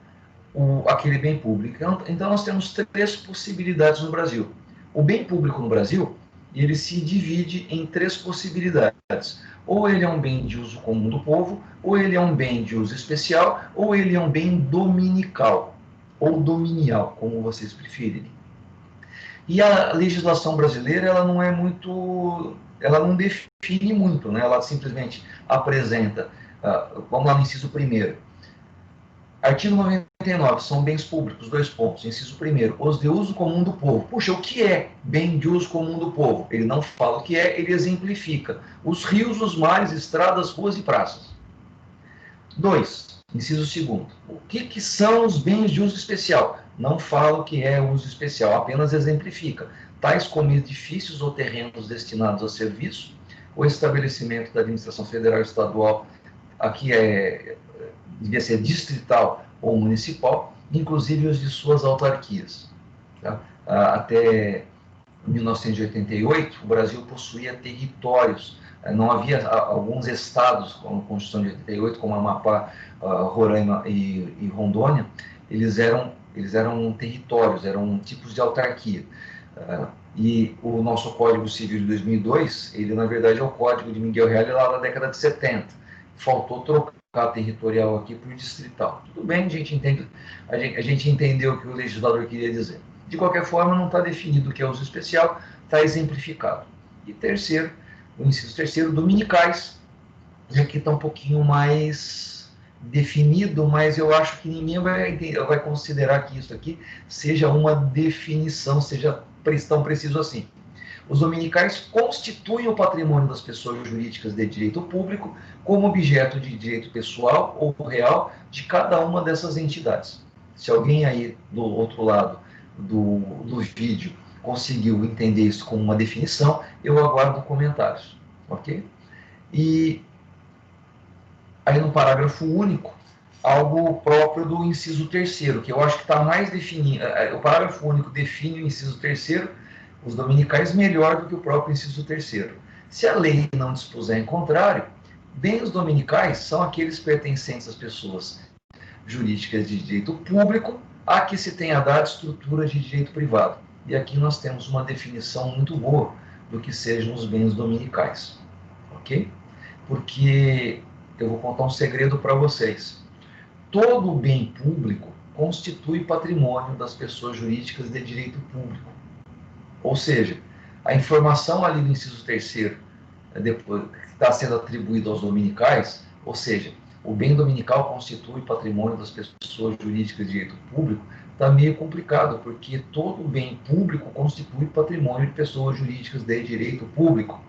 aquele bem público. Então, nós temos 3 possibilidades no Brasil. O bem público no Brasil, ele se divide em 3 possibilidades. Ou ele é um bem de uso comum do povo, ou ele é um bem de uso especial, ou ele é um bem dominical, ou dominial, como vocês preferirem. E a legislação brasileira, ela não define muito, né? Ela simplesmente apresenta, vamos lá no inciso 1º. Artigo 99, são bens públicos, 2 pontos. Inciso 1º, os de uso comum do povo. Puxa, o que é bem de uso comum do povo? Ele não fala o que é, ele exemplifica. Os rios, os mares, estradas, ruas e praças. 2, inciso 2º, o que são os bens de uso especial? Não fala o que é uso especial, apenas exemplifica. Tais como edifícios ou terrenos destinados a serviço, o estabelecimento da administração federal e estadual, aqui devia ser distrital ou municipal, inclusive os de suas autarquias. Tá? Até 1988, o Brasil possuía territórios Não havia alguns estados, como a Constituição de 88, como Amapá, Roraima e Rondônia, eles eram territórios, eram tipos de autarquia. E o nosso Código Civil de 2002, ele na verdade é o Código de Miguel Reale lá da década de 70. Faltou trocar territorial aqui por distrital. Tudo bem, a gente entendeu o que o legislador queria dizer. De qualquer forma, não está definido o que é uso especial, está exemplificado. E terceiro, o inciso terceiro, dominicais, já que está um pouquinho mais definido, mas eu acho que ninguém vai considerar que isso aqui seja uma definição, seja tão preciso assim. Os dominicais constituem o patrimônio das pessoas jurídicas de direito público como objeto de direito pessoal ou real de cada uma dessas entidades. Se alguém aí do outro lado do vídeo conseguiu entender isso como uma definição, eu aguardo comentários, ok? E aí no parágrafo único, algo próprio do inciso terceiro, que eu acho que está mais definido. O parágrafo único define o inciso terceiro, os dominicais, melhor do que o próprio inciso terceiro. Se a lei não dispuser em contrário, bens dominicais são aqueles pertencentes às pessoas jurídicas de direito público a que se tenha dado estrutura de direito privado. E aqui nós temos uma definição muito boa do que sejam os bens dominicais, ok? Porque eu vou contar um segredo para vocês. Todo bem público constitui patrimônio das pessoas jurídicas de direito público. Ou seja, a informação ali do inciso terceiro, depois, que está sendo atribuída aos dominicais, ou seja, o bem dominical constitui patrimônio das pessoas jurídicas de direito público, está meio complicado, porque todo bem público constitui patrimônio de pessoas jurídicas de direito público.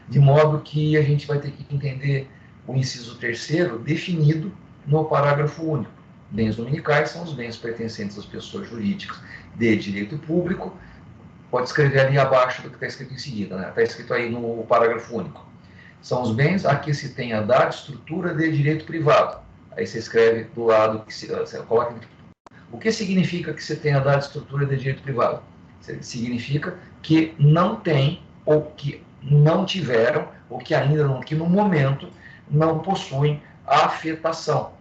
De modo que a gente vai ter que entender o inciso terceiro definido no parágrafo único. Bens dominicais são os bens pertencentes às pessoas jurídicas de direito público. Pode escrever ali abaixo do que está escrito em seguida, né? Está escrito aí no parágrafo único. São os bens a que se tenha dado estrutura de direito privado. Aí você escreve do lado, você coloca o que significa que se tenha dado estrutura de direito privado? Significa que não tem, ou que não tiveram, ou que ainda não, que no momento não possuem afetação.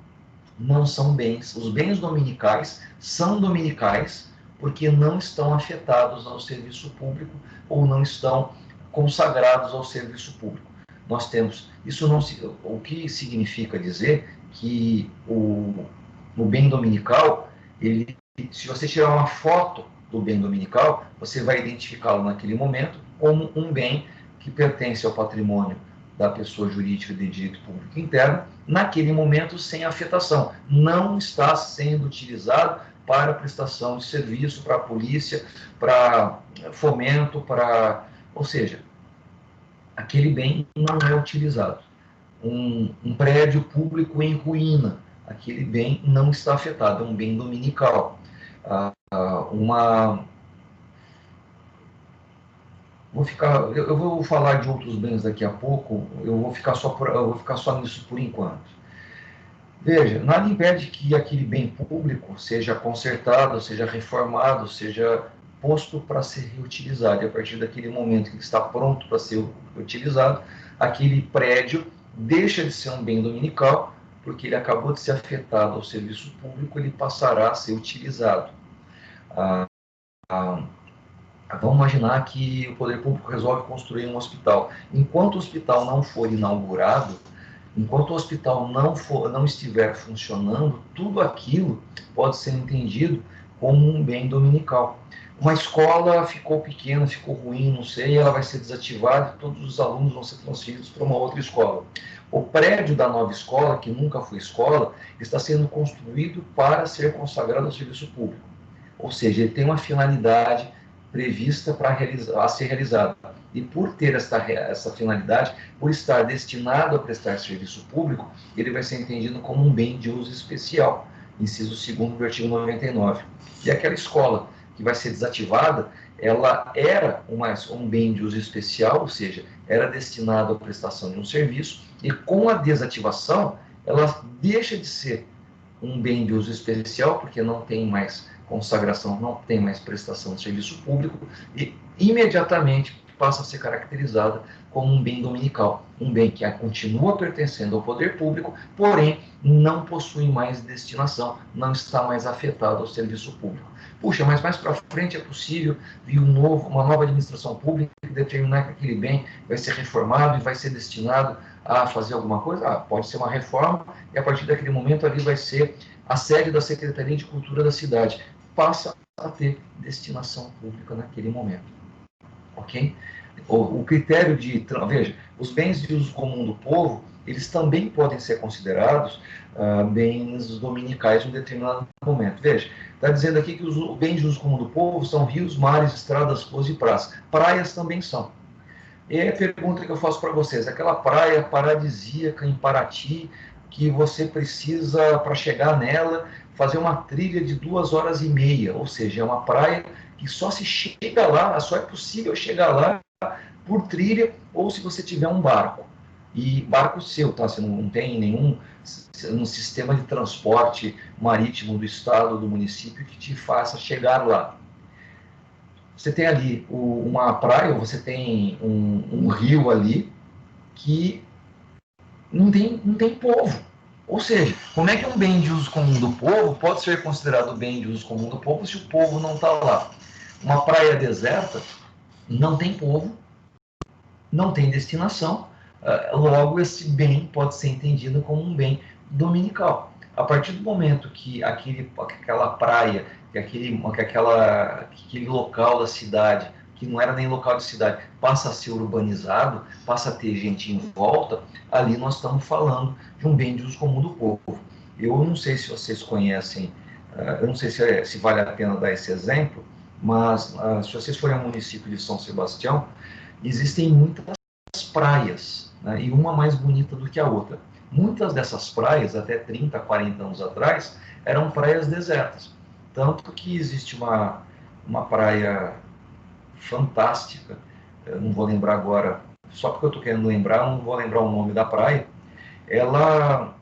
Não são bens. Os bens dominicais são dominicais porque não estão afetados ao serviço público ou não estão consagrados ao serviço público. Nós temos, isso não, o que significa dizer que o bem dominical, se você tirar uma foto do bem dominical, você vai identificá-lo naquele momento como um bem que pertence ao patrimônio da pessoa jurídica de direito público interno, naquele momento sem afetação. Não está sendo utilizado para prestação de serviço, para a polícia, para fomento, ou seja, aquele bem não é utilizado. Um prédio público em ruína, aquele bem não está afetado, é um bem dominical. Eu vou falar de outros bens daqui a pouco, eu vou ficar só nisso por enquanto. Veja, nada impede que aquele bem público seja consertado, seja reformado, seja posto para ser reutilizado. E a partir daquele momento que está pronto para ser utilizado, aquele prédio deixa de ser um bem dominical, porque ele acabou de ser afetado ao serviço público, ele passará a ser utilizado. Vamos imaginar que o poder público resolve construir um hospital. Enquanto o hospital não for inaugurado, enquanto o hospital não estiver funcionando, tudo aquilo pode ser entendido como um bem dominical. Uma escola ficou pequena, ficou ruim, não sei, ela vai ser desativada e todos os alunos vão ser transferidos para uma outra escola. O prédio da nova escola, que nunca foi escola, está sendo construído para ser consagrado ao serviço público. Ou seja, ele tem uma finalidade prevista a ser realizada. E por ter essa finalidade, por estar destinado a prestar serviço público, ele vai ser entendido como um bem de uso especial, inciso 2º do artigo 99. E aquela escola que vai ser desativada, ela era um bem de uso especial, ou seja, era destinado à prestação de um serviço, e com a desativação, ela deixa de ser um bem de uso especial, porque não tem mais consagração, não tem mais prestação de serviço público, e imediatamente passa a ser caracterizada como um bem dominical, um bem que continua pertencendo ao poder público, porém não possui mais destinação, não está mais afetado ao serviço público. Puxa, mas mais para frente é possível vir uma nova administração pública e determinar que aquele bem vai ser reformado e vai ser destinado a fazer alguma coisa? Pode ser uma reforma e a partir daquele momento ali vai ser a sede da Secretaria de Cultura da cidade. Passa a ter destinação pública naquele momento. Ok? O critério de... Veja, os bens de uso comum do povo, eles também podem ser considerados bens dominicais em um determinado momento. Veja, está dizendo aqui que os bens de uso comum do povo são rios, mares, estradas, ruas e praças. Praias também são. E a pergunta que eu faço para vocês, aquela praia paradisíaca em Paraty, que você precisa, para chegar nela, fazer uma trilha de 2 horas e meia, ou seja, é uma praia que só se chega lá, só é possível chegar lá por trilha ou se você tiver um barco. E barco seu, tá? Você não tem nenhum um sistema de transporte marítimo do estado, do município, que te faça chegar lá. Você tem ali uma praia, ou você tem um rio ali que não tem povo. Ou seja, como é que um bem de uso comum do povo pode ser considerado bem de uso comum do povo se o povo não está lá? Uma praia deserta não tem povo, não tem destinação, logo esse bem pode ser entendido como um bem dominical. A partir do momento que aquela praia, que aquele local da cidade, que não era nem local de cidade, passa a ser urbanizado, passa a ter gente em volta, ali nós estamos falando de um bem de uso comum do povo. Eu não sei se vocês conhecem, eu não sei se vale a pena dar esse exemplo, mas se vocês forem ao município de São Sebastião, existem muitas praias, né, e uma mais bonita do que a outra. Muitas dessas praias, até 30, 40 anos atrás, eram praias desertas. Tanto que existe uma praia fantástica, eu não vou lembrar agora, só porque eu estou querendo lembrar, eu não vou lembrar o nome da praia. Ela,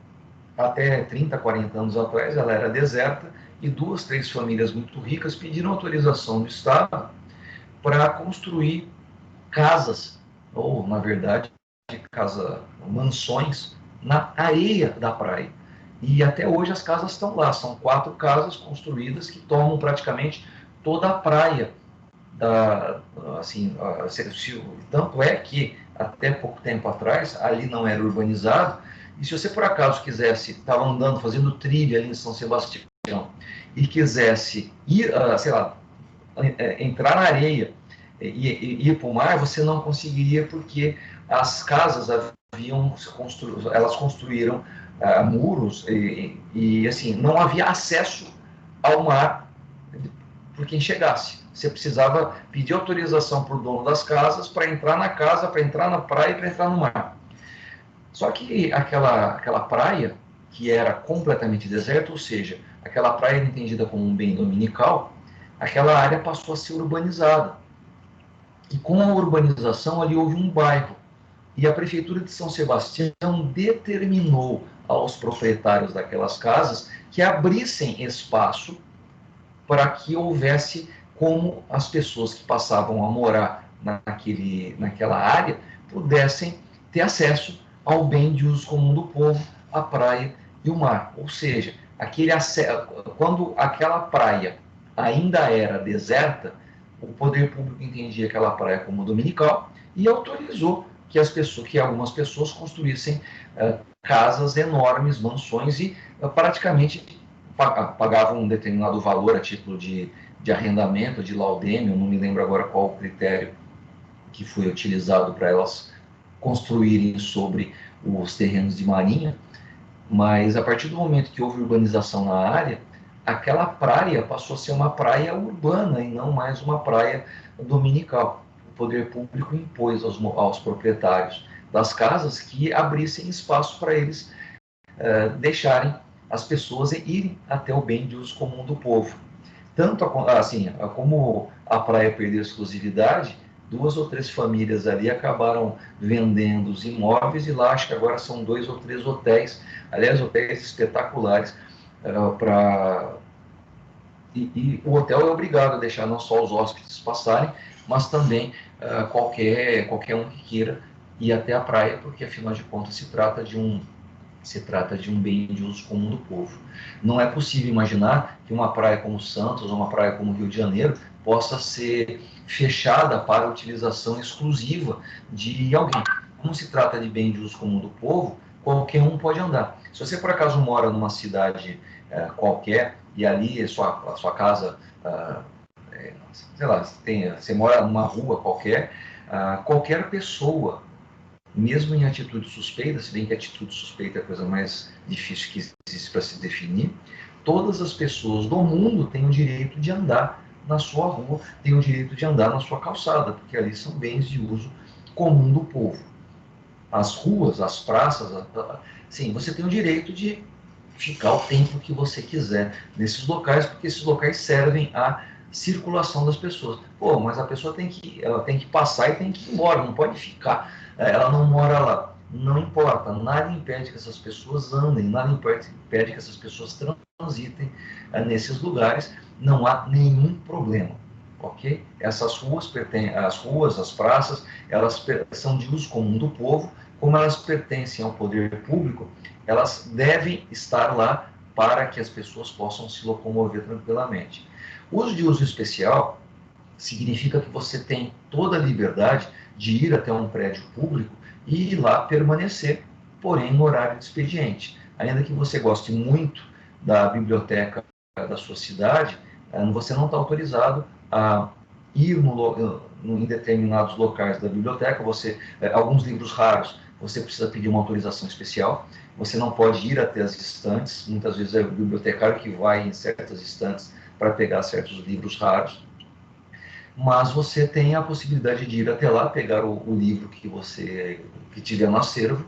até 30, 40 anos atrás, ela era deserta e 2, 3 famílias muito ricas pediram autorização do Estado para construir casas, ou na verdade, mansões na areia da praia. E até hoje as casas estão lá, são 4 casas construídas que tomam praticamente toda a praia. Tanto é que até pouco tempo atrás ali não era urbanizado, e se você por acaso quisesse, estava andando, fazendo trilha ali em São Sebastião, e quisesse ir, entrar na areia e ir para o mar, você não conseguiria, porque as casas elas construíram muros e assim, não havia acesso ao mar por quem chegasse. Você precisava pedir autorização para o dono das casas para entrar na casa, para entrar na praia e para entrar no mar. Só que aquela praia, que era completamente deserta, ou seja, aquela praia era entendida como um bem dominical, aquela área passou a ser urbanizada. E com a urbanização ali houve um bairro. E a Prefeitura de São Sebastião determinou aos proprietários daquelas casas que abrissem espaço para que houvesse como as pessoas que passavam a morar naquela área pudessem ter acesso ao bem de uso comum do povo, a praia e o mar. Ou seja, quando aquela praia ainda era deserta, o poder público entendia aquela praia como dominical e autorizou que algumas pessoas construíssem casas enormes, mansões, e praticamente pagavam um determinado valor a título de arrendamento, de laudêmio, não me lembro agora qual o critério que foi utilizado para elas construírem sobre os terrenos de marinha, mas a partir do momento que houve urbanização na área, aquela praia passou a ser uma praia urbana e não mais uma praia dominical. O poder público impôs aos proprietários das casas que abrissem espaço para eles deixarem as pessoas irem até o bem de uso comum do povo. Tanto assim, como a praia perdeu exclusividade, 2 ou 3 famílias ali acabaram vendendo os imóveis, e lá acho que agora são 2 ou 3 hotéis, aliás, hotéis espetaculares, e o hotel é obrigado a deixar não só os hóspedes passarem, mas também qualquer um que queira ir até a praia, porque afinal de contas se trata de um bem de uso comum do povo. Não é possível imaginar que uma praia como Santos ou uma praia como Rio de Janeiro possa ser fechada para a utilização exclusiva de alguém. Como se trata de bem de uso comum do povo, qualquer um pode andar. Se você por acaso mora numa cidade qualquer e ali a sua casa, sei lá, você mora numa rua qualquer, qualquer pessoa, mesmo em atitude suspeita, se bem que atitude suspeita é a coisa mais difícil que existe para se definir, todas as pessoas do mundo têm o direito de andar na sua rua, têm o direito de andar na sua calçada, porque ali são bens de uso comum do povo. As ruas, as praças, sim, você tem o direito de ficar o tempo que você quiser nesses locais, porque esses locais servem à circulação das pessoas. Pô, mas a pessoa ela tem que passar e tem que ir embora, não pode ficar. Ela não mora lá. Não importa, nada impede que essas pessoas andem, nada impede que essas pessoas transitem nesses lugares, não há nenhum problema, ok? Essas ruas, as praças, elas são de uso comum do povo, como elas pertencem ao poder público, elas devem estar lá para que as pessoas possam se locomover tranquilamente. O uso de uso especial significa que você tem toda a liberdade de ir até um prédio público e ir lá permanecer, porém no horário de expediente. Ainda que você goste muito da biblioteca da sua cidade, você não está autorizado a ir em determinados locais da biblioteca. Alguns livros raros, você precisa pedir uma autorização especial. Você não pode ir até as estantes. Muitas vezes é o bibliotecário que vai em certas estantes para pegar certos livros raros. Mas você tem a possibilidade de ir até lá, pegar o livro que tiver no acervo.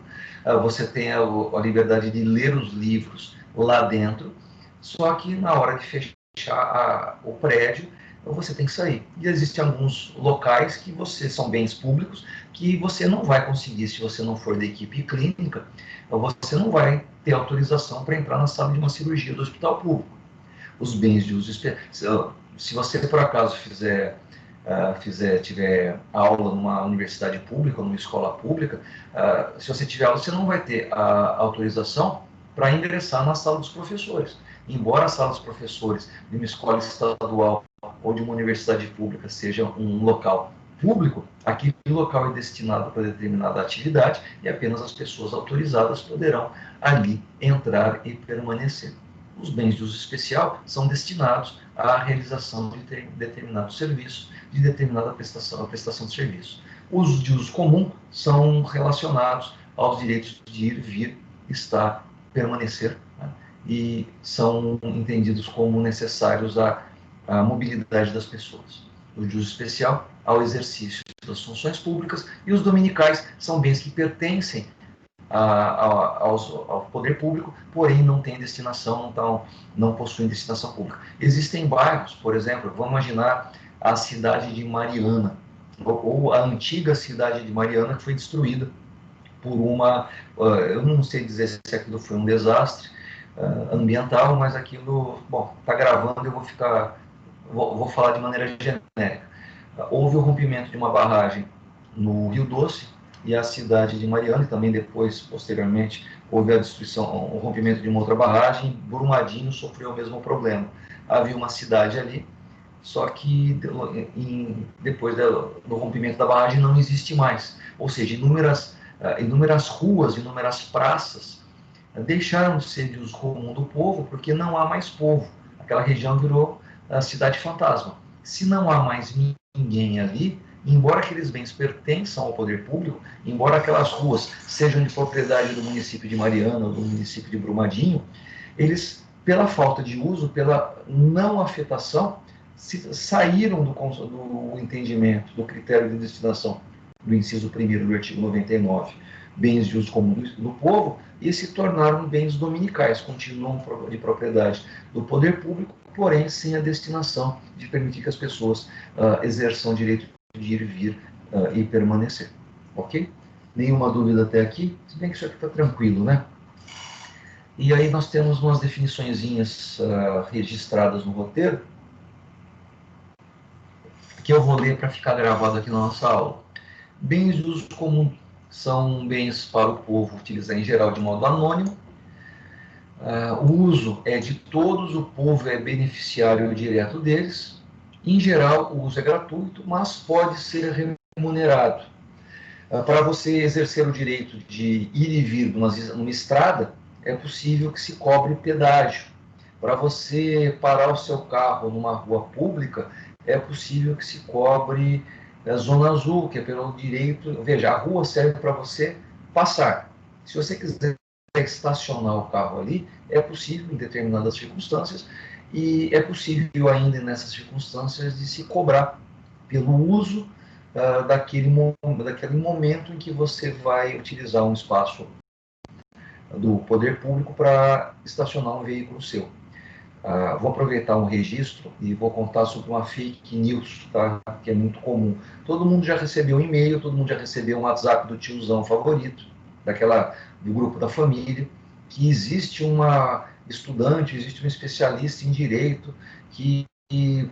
Você tem a liberdade de ler os livros lá dentro, só que na hora de fechar o prédio, você tem que sair. E existem alguns locais que são bens públicos, que você não vai conseguir, se você não for da equipe clínica, você não vai ter autorização para entrar na sala de uma cirurgia do hospital público. Os bens de uso especial, se você por acaso tiver aula numa universidade pública, numa escola pública, se você tiver aula, você não vai ter a autorização para ingressar na sala dos professores. Embora a sala dos professores de uma escola estadual ou de uma universidade pública seja um local público, aquele local é destinado para determinada atividade e apenas as pessoas autorizadas poderão ali entrar e permanecer. Os bens de uso especial são destinados à realização de determinados serviços, de determinada prestação de serviço. Os de uso comum são relacionados aos direitos de ir, vir, estar, permanecer, né? E são entendidos como necessários à mobilidade das pessoas. O de uso especial ao exercício das funções públicas, e os dominicais são bens que pertencem ao poder público, porém não tem destinação, não possuem destinação pública. Existem bairros, por exemplo, vamos imaginar a cidade de Mariana, ou a antiga cidade de Mariana, que foi destruída por eu não sei dizer se aquilo foi um desastre ambiental, mas aquilo, bom, está gravando, eu vou falar de maneira genérica. Houve o rompimento de uma barragem no Rio Doce, e a cidade de Mariana, e também depois, posteriormente, houve a destruição, o rompimento de uma outra barragem. Brumadinho sofreu o mesmo problema. Havia uma cidade ali, só que depois do rompimento da barragem não existe mais. Ou seja, inúmeras ruas, inúmeras praças deixaram de ser de uso comum do povo, porque não há mais povo. Aquela região virou a cidade fantasma. Se não há mais ninguém ali, embora aqueles bens pertençam ao poder público, embora aquelas ruas sejam de propriedade do município de Mariana ou do município de Brumadinho, eles, pela falta de uso, pela não afetação, saíram do entendimento, do critério de destinação do inciso 1º do artigo 99, bens de uso comum do povo, e se tornaram bens dominicais, continuam de propriedade do poder público, porém sem a destinação de permitir que as pessoas exerçam o direito de ir, vir e permanecer. Ok? Nenhuma dúvida até aqui? Se bem que isso aqui está tranquilo, né? E aí nós temos umas definiçõezinhas registradas no roteiro, que eu vou ler para ficar gravado aqui na nossa aula. Bens de uso comum são bens para o povo utilizar em geral de modo anônimo. O uso é de todos, o povo é beneficiário direto deles. Em geral, o uso é gratuito, mas pode ser remunerado. Para você exercer o direito de ir e vir numa estrada, é possível que se cobre pedágio. Para você parar o seu carro numa rua pública, é possível que se cobre zona azul, que é pelo direito. Veja, a rua serve para você passar. Se você quiser estacionar o carro ali, é possível em determinadas circunstâncias, e é possível ainda nessas circunstâncias de se cobrar pelo uso daquele momento em que você vai utilizar um espaço do poder público para estacionar um veículo seu. Vou aproveitar um registro e vou contar sobre uma fake news, tá? Que é muito comum. Todo mundo já recebeu um e-mail, todo mundo já recebeu um WhatsApp do tiozão favorito, do grupo da família, que existe uma estudante, existe um especialista em direito que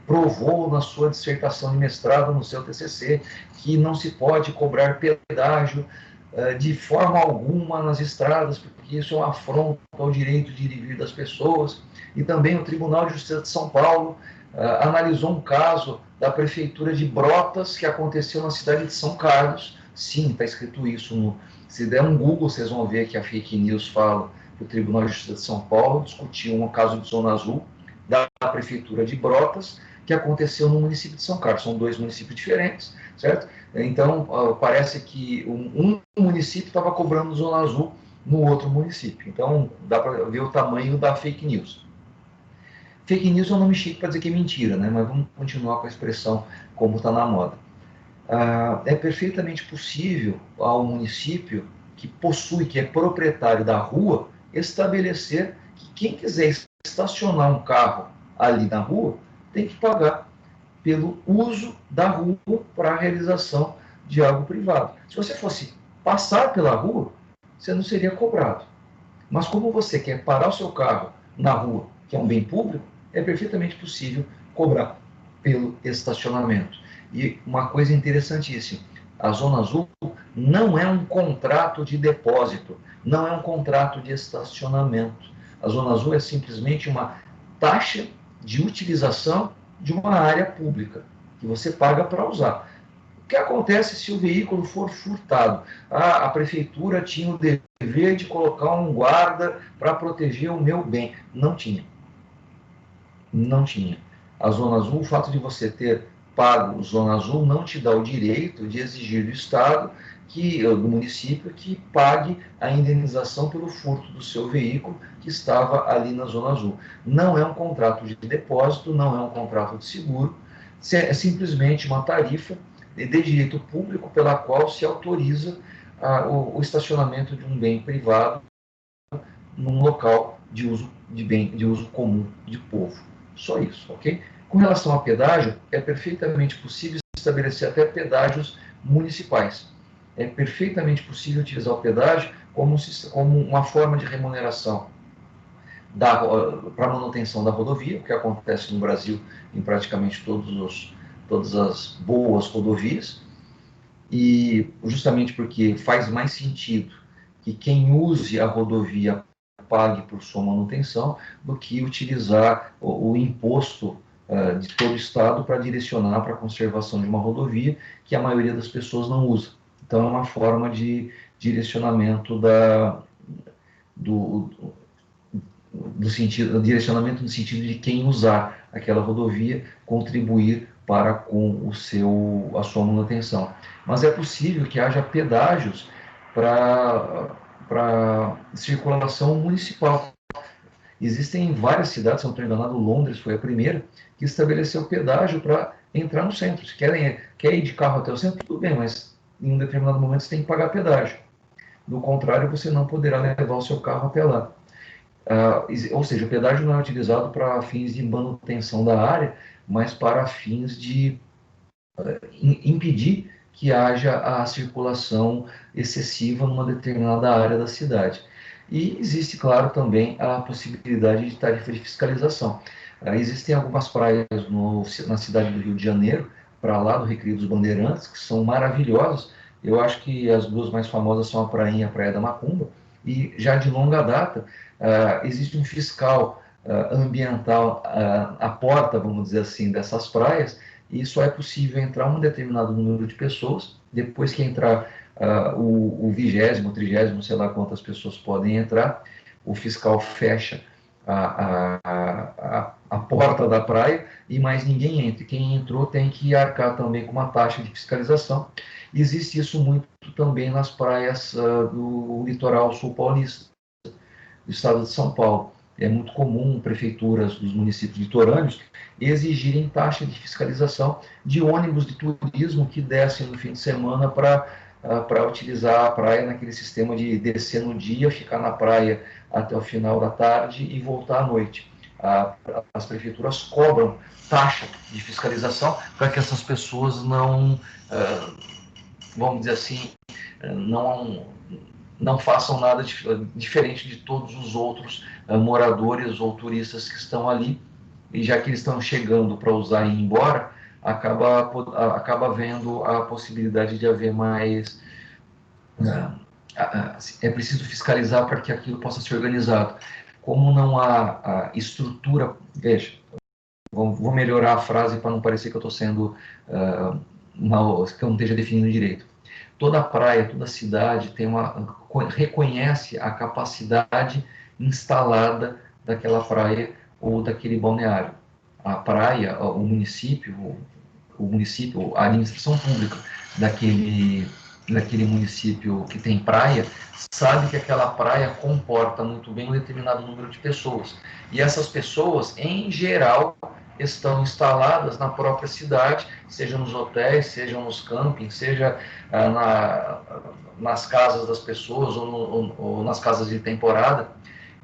provou na sua dissertação de mestrado, no seu TCC, que não se pode cobrar pedágio de forma alguma nas estradas, porque isso é uma afronta ao direito de ir e vir das pessoas. E também o Tribunal de Justiça de São Paulo analisou um caso da Prefeitura de Brotas, que aconteceu na cidade de São Carlos. Sim, está escrito isso. Se der um Google, vocês vão ver que a fake news fala que o Tribunal de Justiça de São Paulo discutiu um caso de zona azul da Prefeitura de Brotas, que aconteceu no município de São Carlos. São dois municípios diferentes, certo? Então, parece que um município estava cobrando zona azul no outro município. Então, dá para ver o tamanho da fake news. Fake news é um nome chique para dizer que é mentira, né? Mas vamos continuar com a expressão como está na moda. É perfeitamente possível ao município que possui, que é proprietário da rua, estabelecer que quem quiser estacionar um carro ali na rua tem que pagar pelo uso da rua para a realização de algo privado. Se você fosse passar pela rua, você não seria cobrado. Mas como você quer parar o seu carro na rua, que é um bem público, é perfeitamente possível cobrar pelo estacionamento. E uma coisa interessantíssima, a Zona Azul não é um contrato de depósito, não é um contrato de estacionamento. A Zona Azul é simplesmente uma taxa de utilização de uma área pública, que você paga para usar. O que acontece se o veículo for furtado? A prefeitura tinha o dever de colocar um guarda para proteger o meu bem. Não tinha. Não tinha. A Zona Azul, o fato de você ter pago Zona Azul não te dá o direito de exigir do Estado, do município, que pague a indenização pelo furto do seu veículo que estava ali na Zona Azul. Não é um contrato de depósito, não é um contrato de seguro, é simplesmente uma tarifa de direito público pela qual se autoriza o estacionamento de um bem privado num local de uso comum de povo. Só isso, ok? Com relação a pedágio, é perfeitamente possível estabelecer até pedágios municipais. É perfeitamente possível utilizar o pedágio como uma forma de remuneração para a manutenção da rodovia, o que acontece no Brasil em praticamente todas as boas rodovias, e justamente porque faz mais sentido que quem use a rodovia pague por sua manutenção do que utilizar o imposto de todo o Estado para direcionar para a conservação de uma rodovia que a maioria das pessoas não usa. Então, é uma forma de direcionamento do direcionamento no sentido de quem usar aquela rodovia contribuir com a sua manutenção. Mas é possível que haja pedágios para circulação municipal. Existem várias cidades, se não estou enganado, Londres foi a primeira, que estabeleceu pedágio para entrar no centro. Se quer ir de carro até o centro, tudo bem, mas em um determinado momento você tem que pagar pedágio. Do contrário, você não poderá levar o seu carro até lá. Ou seja, o pedágio não é utilizado para fins de manutenção da área, mas para fins de impedir que haja a circulação excessiva numa determinada área da cidade. E existe, claro, também a possibilidade de tarifa de fiscalização. Existem algumas praias na cidade do Rio de Janeiro, para lá do Recreio dos Bandeirantes, que são maravilhosas. Eu acho que as duas mais famosas são a Prainha e a Praia da Macumba, e já de longa data existe um fiscal ambiental à porta, vamos dizer assim, dessas praias, e só é possível entrar um determinado número de pessoas. Depois que entrar o 20º, 30º, sei lá quantas pessoas podem entrar, o fiscal fecha a porta da praia e mais ninguém entra. Quem entrou tem que arcar também com uma taxa de fiscalização. Existe isso muito também nas praias do litoral sul paulista, do estado de São Paulo. É muito comum prefeituras dos municípios litorâneos exigirem taxa de fiscalização de ônibus de turismo que descem no fim de semana para utilizar a praia naquele sistema de descer no dia, ficar na praia até o final da tarde e voltar à noite. As prefeituras cobram taxa de fiscalização para que essas pessoas não, vamos dizer assim, não façam nada diferente de todos os outros moradores ou turistas que estão ali, e já que eles estão chegando para usar e ir embora, acaba havendo a possibilidade de haver mais... É preciso fiscalizar para que aquilo possa ser organizado. Como não há estrutura... Veja, vou melhorar a frase para não parecer que eu estou sendo... que eu não esteja definindo direito. Toda praia, toda cidade reconhece a capacidade instalada daquela praia ou daquele balneário. A praia, o município, a administração pública daquele município que tem praia, sabe que aquela praia comporta muito bem um determinado número de pessoas. E essas pessoas, em geral, estão instaladas na própria cidade, seja nos hotéis, seja nos campings, seja nas casas das pessoas ou nas casas de temporada,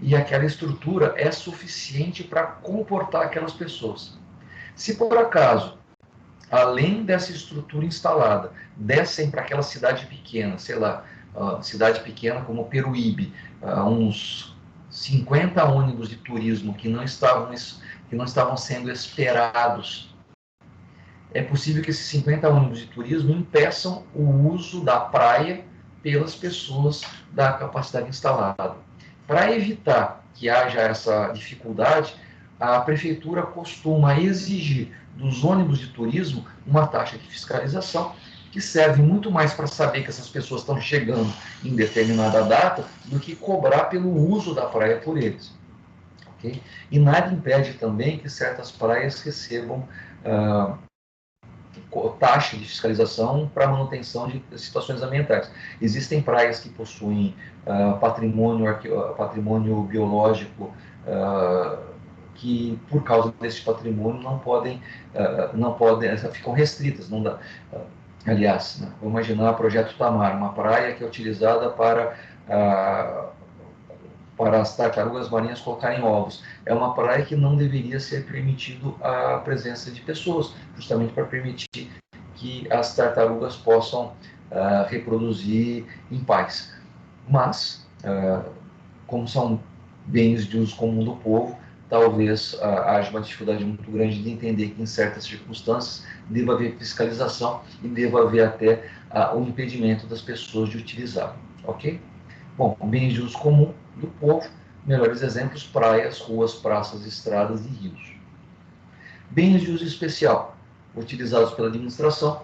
e aquela estrutura é suficiente para comportar aquelas pessoas. Se por acaso, além dessa estrutura instalada, descem para aquela cidade pequena, sei lá, cidade pequena como Peruíbe, uns 50 ônibus de turismo que não estavam sendo esperados, é possível que esses 50 ônibus de turismo impeçam o uso da praia pelas pessoas da capacidade instalada. Para evitar que haja essa dificuldade, a prefeitura costuma exigir dos ônibus de turismo uma taxa de fiscalização que serve muito mais para saber que essas pessoas estão chegando em determinada data do que cobrar pelo uso da praia por eles. Okay? E nada impede também que certas praias recebam taxa de fiscalização para manutenção de situações ambientais. Existem praias que possuem patrimônio biológico que, por causa desse patrimônio, não podem ficam restritas. Não dá, aliás, né, vou imaginar o Projeto Tamar, uma praia que é utilizada para as tartarugas marinhas colocarem ovos. É uma praia que não deveria ser permitido a presença de pessoas, justamente para permitir que as tartarugas possam reproduzir em paz. Mas, como são bens de uso comum do povo, talvez haja uma dificuldade muito grande de entender que, em certas circunstâncias, deva haver fiscalização e deva haver até o impedimento das pessoas de utilizar. Ok? Bom, bens de uso comum do povo, melhores exemplos: praias, ruas, praças, estradas e rios. Bens de uso especial, utilizados pela administração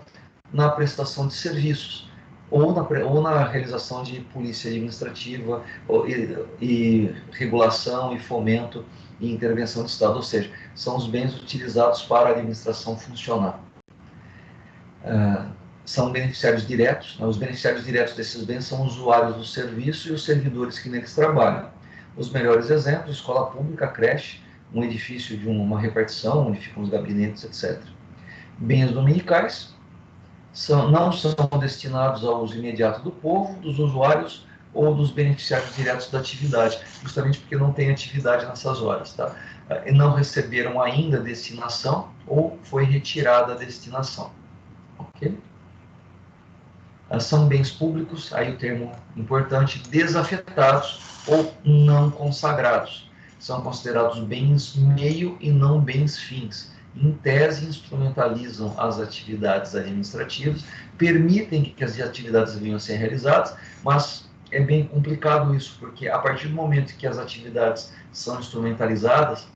na prestação de serviços, ou na realização de polícia administrativa e regulação e fomento e intervenção do Estado, ou seja, são os bens utilizados para a administração funcionar. São beneficiários diretos, né? Os beneficiários diretos desses bens são usuários do serviço e os servidores que neles trabalham. Os melhores exemplos: escola pública, creche, um edifício de uma repartição, onde ficam os gabinetes, etc. Bens dominicais não são destinados ao uso imediato do povo, dos usuários ou dos beneficiários diretos da atividade, justamente porque não tem atividade nessas horas, tá? E não receberam ainda destinação ou foi retirada a destinação. Ok? São bens públicos, aí o termo importante, desafetados ou não consagrados. São considerados bens meio e não bens fins. em tese, instrumentalizam as atividades administrativas, permitem que as atividades venham a ser realizadas, mas é bem complicado isso, porque a partir do momento que as atividades são instrumentalizadas,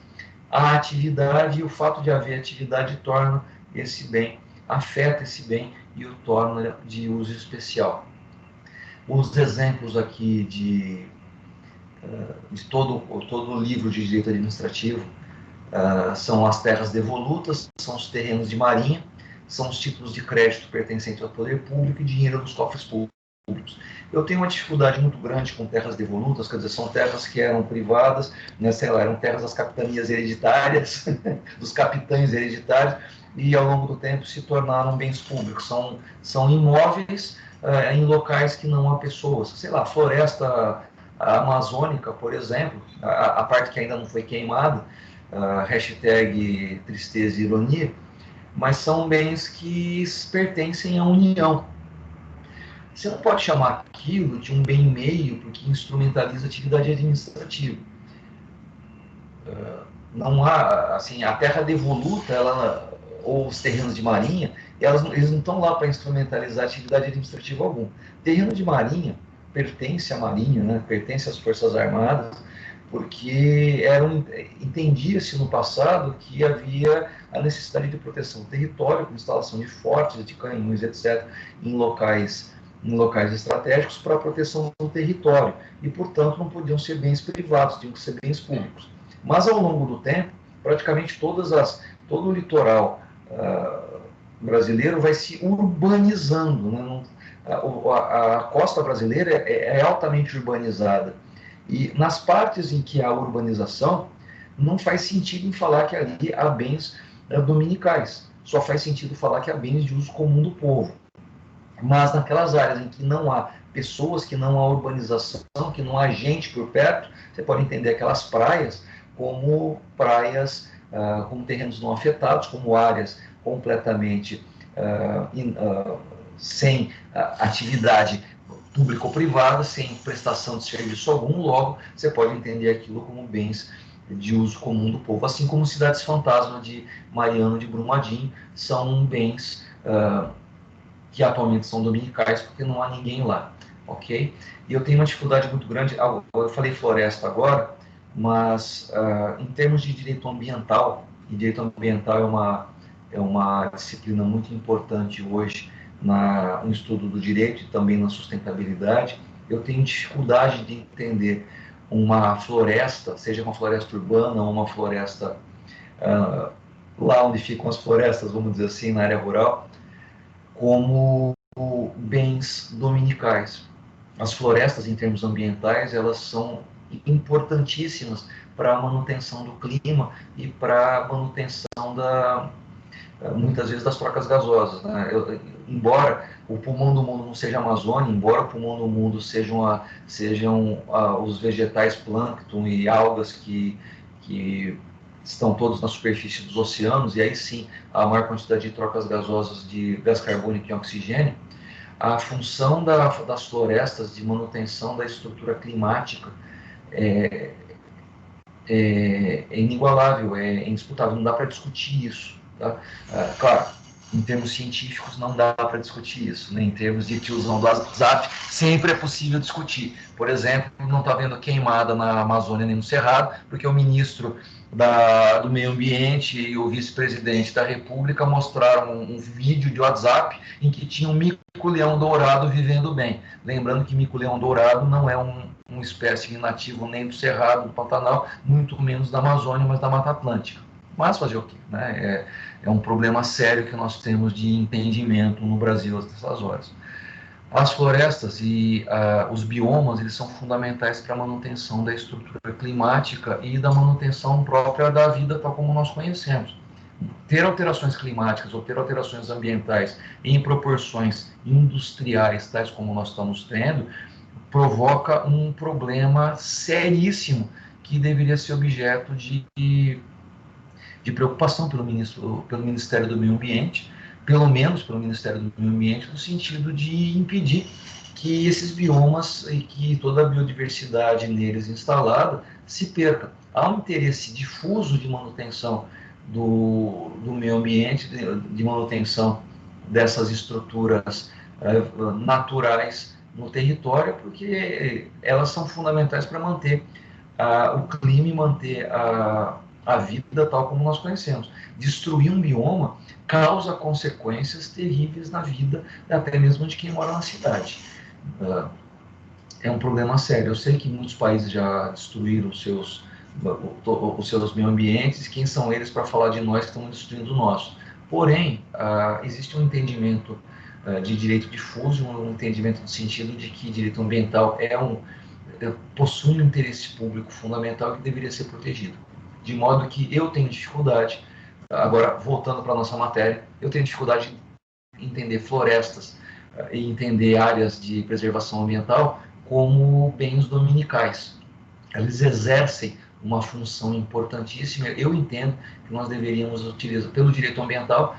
a atividade e o fato de haver atividade torna esse bem, afeta esse bem e o torna de uso especial. Os exemplos aqui de todo o livro de direito administrativo são as terras devolutas, são os terrenos de marinha, são os títulos de crédito pertencentes ao poder público e dinheiro dos cofres públicos. Eu tenho uma dificuldade muito grande com terras devolutas, quer dizer, são terras que eram privadas, né, sei lá, eram terras das capitanias hereditárias, dos capitães hereditários, e ao longo do tempo se tornaram bens públicos. São imóveis em locais que não há pessoas. Sei lá, floresta amazônica, por exemplo, a parte que ainda não foi queimada, hashtag tristeza e ironia, mas são bens que pertencem à União. Você não pode chamar aquilo de um bem meio porque instrumentaliza a atividade administrativa. Não há, assim, a terra devoluta, ou os terrenos de marinha, eles não estão lá para instrumentalizar a atividade administrativa alguma. Terreno de marinha pertence à marinha, né? Pertence às Forças Armadas, porque entendia-se no passado que havia a necessidade de proteção do território, com instalação de fortes, de canhões, etc., em locais estratégicos para a proteção do território, e, portanto, não podiam ser bens privados, tinham que ser bens públicos. Mas, ao longo do tempo, praticamente todo o litoral brasileiro vai se urbanizando, né? A costa brasileira é altamente urbanizada, e nas partes em que há urbanização, não faz sentido em falar que ali há bens dominicais, só faz sentido falar que há bens de uso comum do povo. Mas naquelas áreas em que não há pessoas, que não há urbanização, que não há gente por perto, você pode entender aquelas praias como praias, como terrenos não afetados, como áreas completamente sem atividade pública ou privada, sem prestação de serviço algum. Logo, você pode entender aquilo como bens de uso comum do povo, assim como cidades fantasma de Mariano de Brumadinho são bens que atualmente são dominicais, porque não há ninguém lá, ok? E eu tenho uma dificuldade muito grande, eu falei floresta agora, mas em termos de direito ambiental, e direito ambiental é uma disciplina muito importante hoje no estudo do direito e também na sustentabilidade, eu tenho dificuldade de entender uma floresta, seja uma floresta urbana ou uma floresta lá onde ficam as florestas, vamos dizer assim, na área rural, como bens dominicais. As florestas, em termos ambientais, elas são importantíssimas para a manutenção do clima e para a manutenção muitas vezes das trocas gasosas, né? Embora o pulmão do mundo não seja a Amazônia, embora o pulmão do mundo sejam os vegetais plâncton e algas que estão todos na superfície dos oceanos, e aí sim a maior quantidade de trocas gasosas de gás carbônico e oxigênio, a função das florestas de manutenção da estrutura climática é inigualável, é indisputável, não dá para discutir isso. Tá? Claro, em termos científicos não dá para discutir isso, né? Em termos de tiozão do WhatsApp, sempre é possível discutir. Por exemplo, não está havendo queimada na Amazônia nem no Cerrado, porque o ministro do Meio Ambiente e o vice-presidente da República mostraram um vídeo de WhatsApp em que tinha um mico-leão dourado vivendo bem. Lembrando que mico-leão dourado não é uma espécie nativo nem do Cerrado, do Pantanal, muito menos da Amazônia, mas da Mata Atlântica. Mas fazer o quê? Né? É um problema sério que nós temos de entendimento no Brasil nessas horas. As florestas e os biomas, eles são fundamentais para a manutenção da estrutura climática e da manutenção própria da vida tal como nós conhecemos. Ter alterações climáticas ou ter alterações ambientais em proporções industriais, tais como nós estamos tendo, provoca um problema seríssimo que deveria ser objeto de preocupação pelo Ministério do Meio Ambiente, pelo menos pelo Ministério do Meio Ambiente, no sentido de impedir que esses biomas e que toda a biodiversidade neles instalada se perca. Há um interesse difuso de manutenção do meio ambiente, de manutenção dessas estruturas naturais no território, porque elas são fundamentais para manter o clima e manter a vida tal como nós conhecemos. Destruir um bioma causa consequências terríveis na vida, até mesmo de quem mora na cidade. É um problema sério. Eu sei que muitos países já destruíram os seus meio ambientes, quem são eles para falar de nós que estamos destruindo o nosso? Porém, existe um entendimento de direito difuso, um entendimento no sentido de que direito ambiental possui um interesse público fundamental que deveria ser protegido. De modo que eu tenho dificuldade, agora voltando para a nossa matéria, eu tenho dificuldade em entender florestas e entender áreas de preservação ambiental como bens dominicais. Eles exercem uma função importantíssima. Eu entendo que nós deveríamos utilizar, pelo direito ambiental,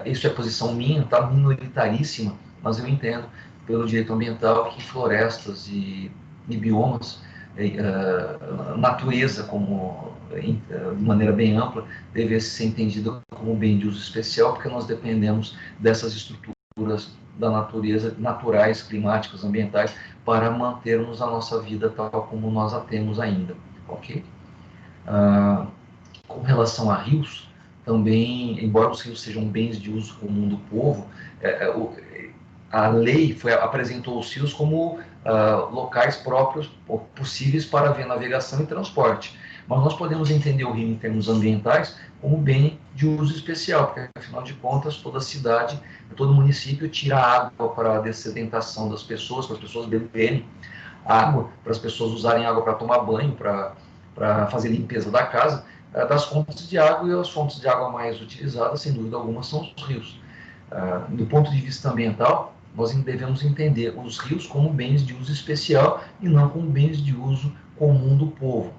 isso é posição minha, tá, minoritaríssima, mas eu entendo, pelo direito ambiental, que florestas e biomas, natureza de maneira bem ampla, deve ser entendida como bem de uso especial, porque nós dependemos dessas estruturas da natureza, naturais, climáticas, ambientais, para mantermos a nossa vida tal como nós a temos ainda, ok? Com relação a rios, também, embora os rios sejam bens de uso comum do povo, a lei apresentou os rios como locais próprios, possíveis para haver navegação e transporte. Mas nós podemos entender o rio em termos ambientais como bem de uso especial, porque, afinal de contas, toda cidade, todo município tira água para a dessedentação das pessoas, para as pessoas beberem água, para as pessoas usarem água para tomar banho, para fazer limpeza da casa, das fontes de água, e as fontes de água mais utilizadas, sem dúvida alguma, são os rios. Do ponto de vista ambiental, nós devemos entender os rios como bens de uso especial e não como bens de uso comum do povo.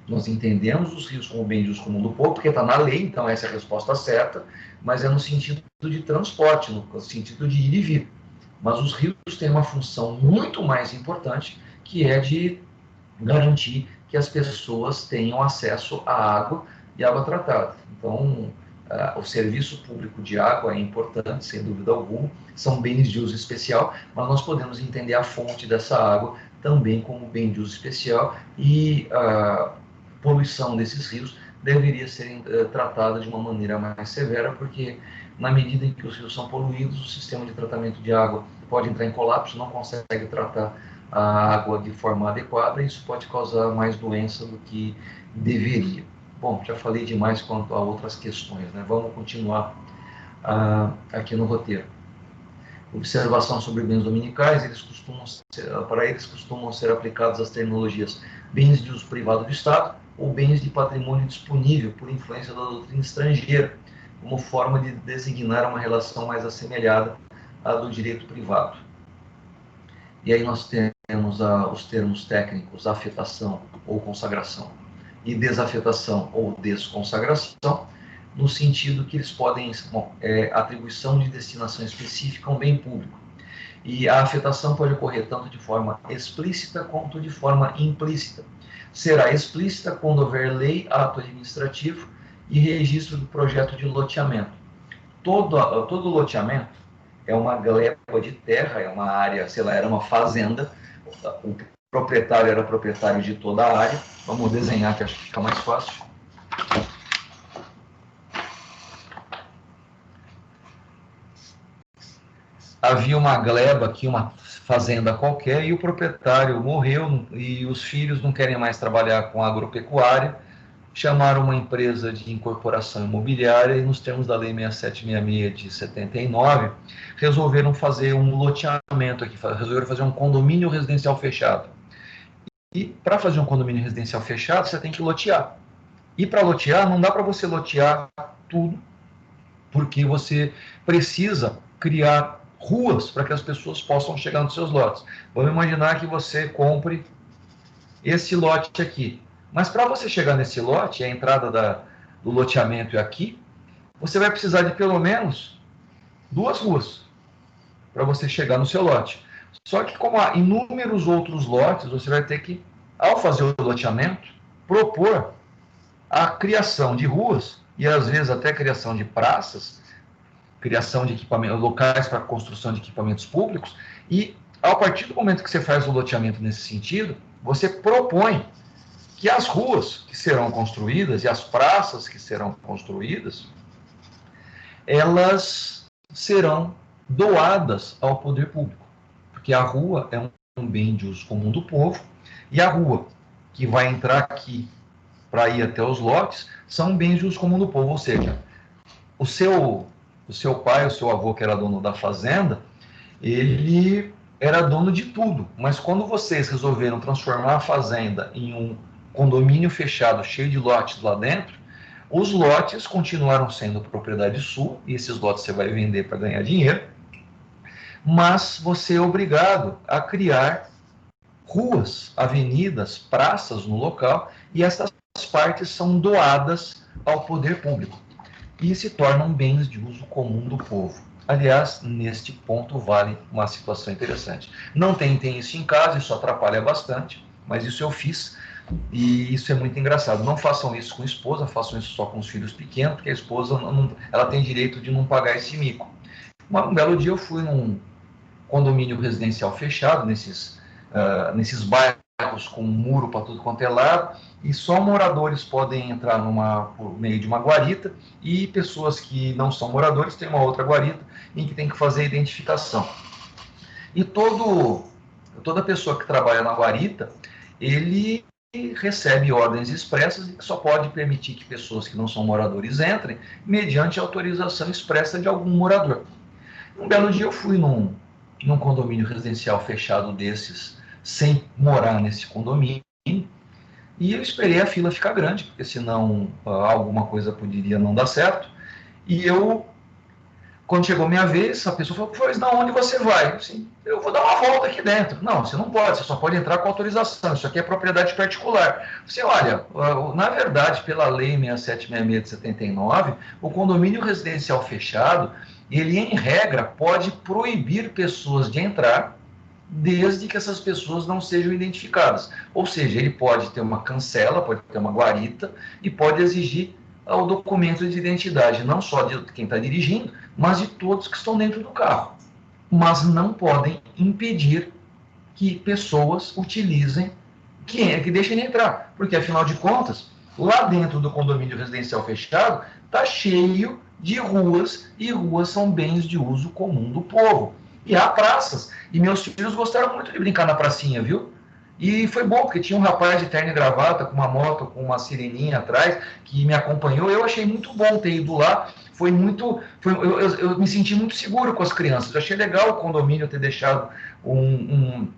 Nós entendemos os rios como bens de uso comum do povo, porque está na lei, então essa é a resposta certa, mas é no sentido de transporte, no sentido de ir e vir. Mas os rios têm uma função muito mais importante, que é de garantir que as pessoas tenham acesso à água e água tratada. Então, o serviço público de água é importante, sem dúvida alguma, são bens de uso especial, mas nós podemos entender a fonte dessa água também como bem de uso especial, e a poluição desses rios deveria ser tratada de uma maneira mais severa, porque na medida em que os rios são poluídos, o sistema de tratamento de água pode entrar em colapso, não consegue tratar a água de forma adequada, e isso pode causar mais doença do que deveria. Bom, já falei demais quanto a outras questões, né? Vamos continuar aqui no roteiro. Observação sobre bens dominicais, para eles costumam ser aplicadas as terminologias bens de uso privado do Estado ou bens de patrimônio disponível por influência da doutrina estrangeira, como forma de designar uma relação mais assemelhada à do direito privado. E aí nós temos os termos técnicos afetação ou consagração e desafetação ou desconsagração, no sentido que eles podem atribuição de destinação específica a um bem público. E a afetação pode ocorrer tanto de forma explícita quanto de forma implícita. Será explícita quando houver lei, ato administrativo e registro do projeto de loteamento. Todo loteamento é uma gleba de terra, é uma área, sei lá, era uma fazenda, o proprietário era proprietário de toda a área. Vamos desenhar, que acho que fica mais fácil. Havia uma gleba aqui, uma fazenda qualquer, e o proprietário morreu, e os filhos não querem mais trabalhar com agropecuária, chamaram uma empresa de incorporação imobiliária e, nos termos da Lei 6766 de 79, resolveram fazer um loteamento aqui, resolveram fazer um condomínio residencial fechado. E para fazer um condomínio residencial fechado, você tem que lotear. E para lotear, não dá para você lotear tudo, porque você precisa criar ruas para que as pessoas possam chegar nos seus lotes. Vamos imaginar que você compre esse lote aqui. Mas para você chegar nesse lote, a entrada do loteamento é aqui, você vai precisar de pelo menos 2 ruas para você chegar no seu lote. Só que, como há inúmeros outros lotes, você vai ter que, ao fazer o loteamento, propor a criação de ruas e às vezes até criação de praças, criação de equipamentos, locais para construção de equipamentos públicos, e a partir do momento que você faz o loteamento nesse sentido, você propõe que as ruas que serão construídas e as praças que serão construídas, elas serão doadas ao poder público, porque a rua é um bem de uso comum do povo, e a rua que vai entrar aqui para ir até os lotes são bens de uso comum do povo, ou seja, o seu pai, o seu avô que era dono da fazenda, ele era dono de tudo, mas quando vocês resolveram transformar a fazenda em um condomínio fechado, cheio de lotes lá dentro, os lotes continuaram sendo propriedade sua, e esses lotes você vai vender para ganhar dinheiro, mas você é obrigado a criar ruas, avenidas, praças no local, e essas partes são doadas ao poder público e se tornam bens de uso comum do povo. Aliás, neste ponto vale uma situação interessante. Não tem isso em casa, isso atrapalha bastante, mas isso eu fiz e isso é muito engraçado. Não façam isso com a esposa, façam isso só com os filhos pequenos, porque a esposa ela tem direito de não pagar esse mico. Um belo dia eu fui num condomínio residencial fechado, nesses bairros com muro para tudo quanto é lado, e só moradores podem entrar por meio de uma guarita, e pessoas que não são moradores têm uma outra guarita em que tem que fazer a identificação. E toda pessoa que trabalha na guarita, ele recebe ordens expressas e só pode permitir que pessoas que não são moradores entrem mediante autorização expressa de algum morador. Um belo dia eu fui num condomínio residencial fechado desses, sem morar nesse condomínio, e eu esperei a fila ficar grande, porque senão alguma coisa poderia não dar certo. E quando chegou minha vez, a pessoa falou: pois, na onde você vai? Assim, eu vou dar uma volta aqui dentro. Não, você não pode, você só pode entrar com autorização, isso aqui é propriedade particular. Você olha, na verdade, pela lei 6766 de 79, o condomínio residencial fechado, ele, em regra, pode proibir pessoas de entrar, desde que essas pessoas não sejam identificadas. Ou seja, ele pode ter uma cancela, pode ter uma guarita, e pode exigir o documento de identidade, não só de quem está dirigindo, mas de todos que estão dentro do carro. Mas não podem impedir que pessoas utilizem, que deixem entrar, porque, afinal de contas, lá dentro do condomínio residencial fechado, está cheio de ruas, e ruas são bens de uso comum do povo. E há praças, e meus filhos gostaram muito de brincar na pracinha, viu? E foi bom, porque tinha um rapaz de terno e gravata, com uma moto, com uma sireninha atrás, que me acompanhou. Eu achei muito bom ter ido lá. Eu me senti muito seguro com as crianças. Eu achei legal o condomínio ter deixado um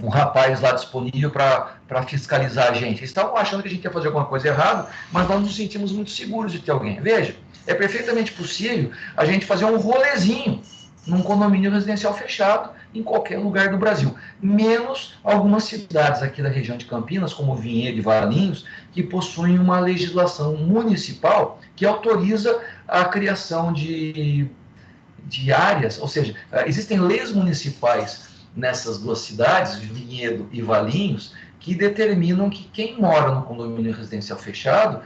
rapaz lá disponível para fiscalizar a gente. Eles estavam achando que a gente ia fazer alguma coisa errada, mas nós nos sentimos muito seguros de ter alguém. Veja, é perfeitamente possível a gente fazer um rolezinho num condomínio residencial fechado em qualquer lugar do Brasil, menos algumas cidades aqui da região de Campinas, como Vinhedo e Valinhos, que possuem uma legislação municipal que autoriza a criação de áreas, ou seja, existem leis municipais nessas duas cidades, Vinhedo e Valinhos, que determinam que quem mora no condomínio residencial fechado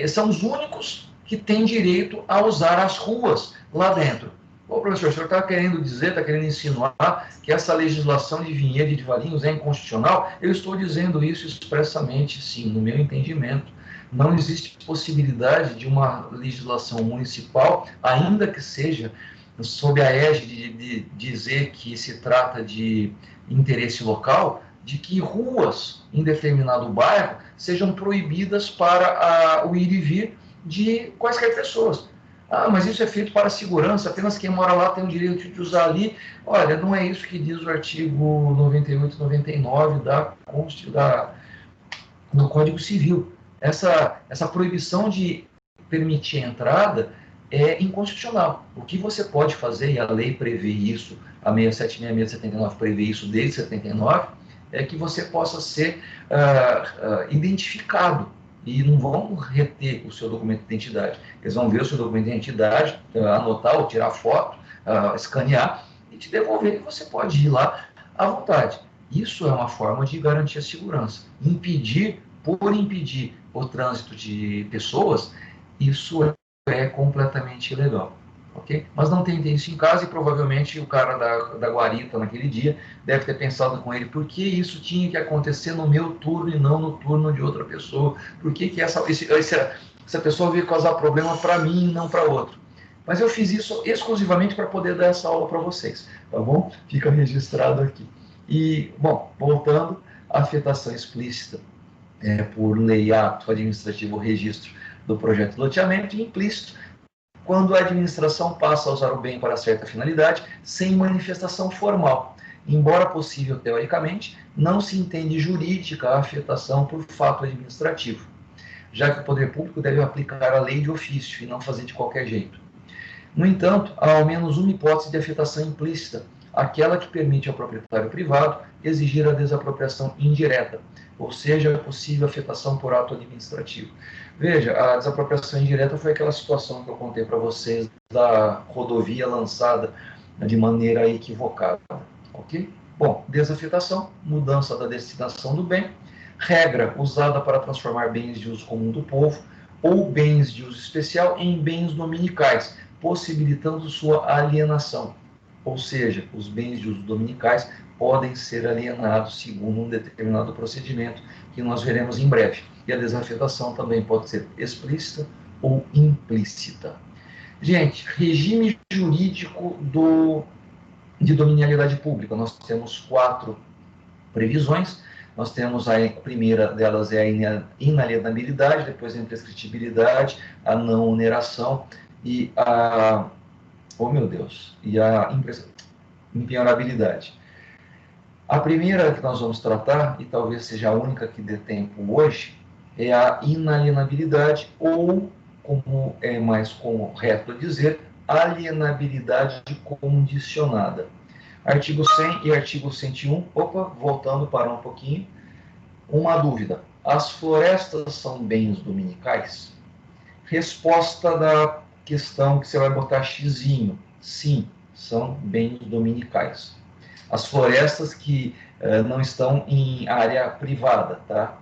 são os únicos que têm direito a usar as ruas lá dentro. Ô, professor, o senhor está querendo dizer, está querendo insinuar que essa legislação de Vinhedo e de Valinhos é inconstitucional? Eu estou dizendo isso expressamente, sim, no meu entendimento. Não existe possibilidade de uma legislação municipal, ainda que seja sob a égide de dizer que se trata de interesse local, de que ruas em determinado bairro sejam proibidas para o ir e vir de quaisquer pessoas. Ah, mas isso é feito para a segurança, apenas quem mora lá tem o direito de usar ali. Olha, não é isso que diz o artigo 98 e 99 do Código Civil. Essa proibição de permitir a entrada é inconstitucional. O que você pode fazer, e a lei prevê isso, a 6766 de 79 prevê isso desde 79, é que você possa ser identificado. E não vão reter o seu documento de identidade. Eles vão ver o seu documento de identidade, anotar ou tirar foto, escanear e te devolver, e você pode ir lá à vontade. Isso é uma forma de garantir a segurança. Impedir o trânsito de pessoas, isso é completamente ilegal. Okay? Mas não tente isso em casa e provavelmente o cara da guarita naquele dia deve ter pensado com ele, por que isso tinha que acontecer no meu turno e não no turno de outra pessoa? Por que essa pessoa veio causar problema para mim e não para outro? Mas eu fiz isso exclusivamente para poder dar essa aula para vocês, tá bom? Fica registrado aqui. E, bom, voltando, a afetação explícita por lei, ato administrativo ou registro do projeto de loteamento, e implícito quando a administração passa a usar o bem para certa finalidade, sem manifestação formal. Embora possível teoricamente, não se entende jurídica a afetação por fato administrativo, já que o poder público deve aplicar a lei de ofício e não fazer de qualquer jeito. No entanto, há ao menos uma hipótese de afetação implícita, aquela que permite ao proprietário privado exigir a desapropriação indireta, ou seja, a possível afetação por ato administrativo. Veja, a desapropriação indireta foi aquela situação que eu contei para vocês da rodovia lançada de maneira equivocada, ok? Bom, desafetação, mudança da destinação do bem, regra usada para transformar bens de uso comum do povo ou bens de uso especial em bens dominicais, possibilitando sua alienação. Ou seja, os bens de uso dominicais podem ser alienados segundo um determinado procedimento que nós veremos em breve. E a desafetação também pode ser explícita ou implícita. Gente, regime jurídico de dominialidade pública. Nós temos 4 previsões. Nós temos a primeira delas é a inalienabilidade, depois a imprescritibilidade, a não oneração e a impenhorabilidade. A primeira que nós vamos tratar, e talvez seja a única que dê tempo hoje, é a inalienabilidade, ou, como é mais correto dizer, alienabilidade condicionada. Artigo 100 e artigo 101, voltando para um pouquinho, uma dúvida. As florestas são bens dominicais? Resposta da questão que você vai botar xizinho. Sim, são bens dominicais. As florestas que não estão em área privada, tá?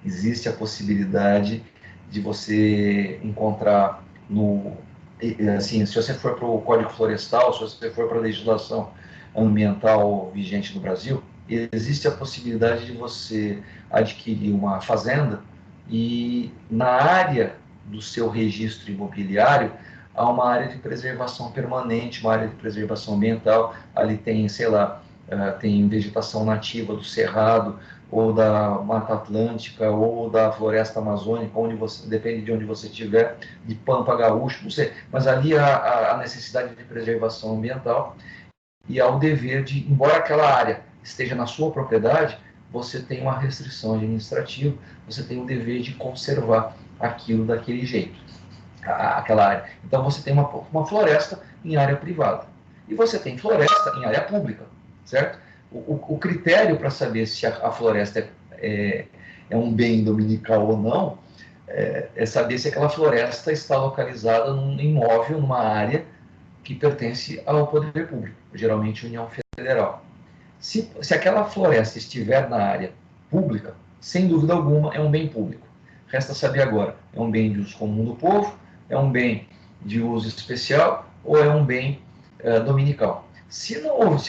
Existe a possibilidade de você encontrar assim, se você for para o Código Florestal, se você for para a legislação ambiental vigente no Brasil, existe a possibilidade de você adquirir uma fazenda e na área do seu registro imobiliário há uma área de preservação permanente, uma área de preservação ambiental, ali tem, sei lá, tem vegetação nativa do cerrado, ou da Mata Atlântica, ou da Floresta Amazônica, depende de onde você estiver, de Pampa Gaúcho, não sei, mas ali há a necessidade de preservação ambiental e há o dever de, embora aquela área esteja na sua propriedade, você tem uma restrição administrativa, você tem o dever de conservar aquilo daquele jeito, aquela área. Então você tem uma floresta em área privada e você tem floresta em área pública, certo? O critério para saber se a floresta é um bem dominical ou não é saber se aquela floresta está localizada num imóvel, numa área que pertence ao poder público, geralmente União Federal. Se aquela floresta estiver na área pública, sem dúvida alguma, é um bem público. Resta saber agora, é um bem de uso comum do povo, é um bem de uso especial ou é um bem dominical. Se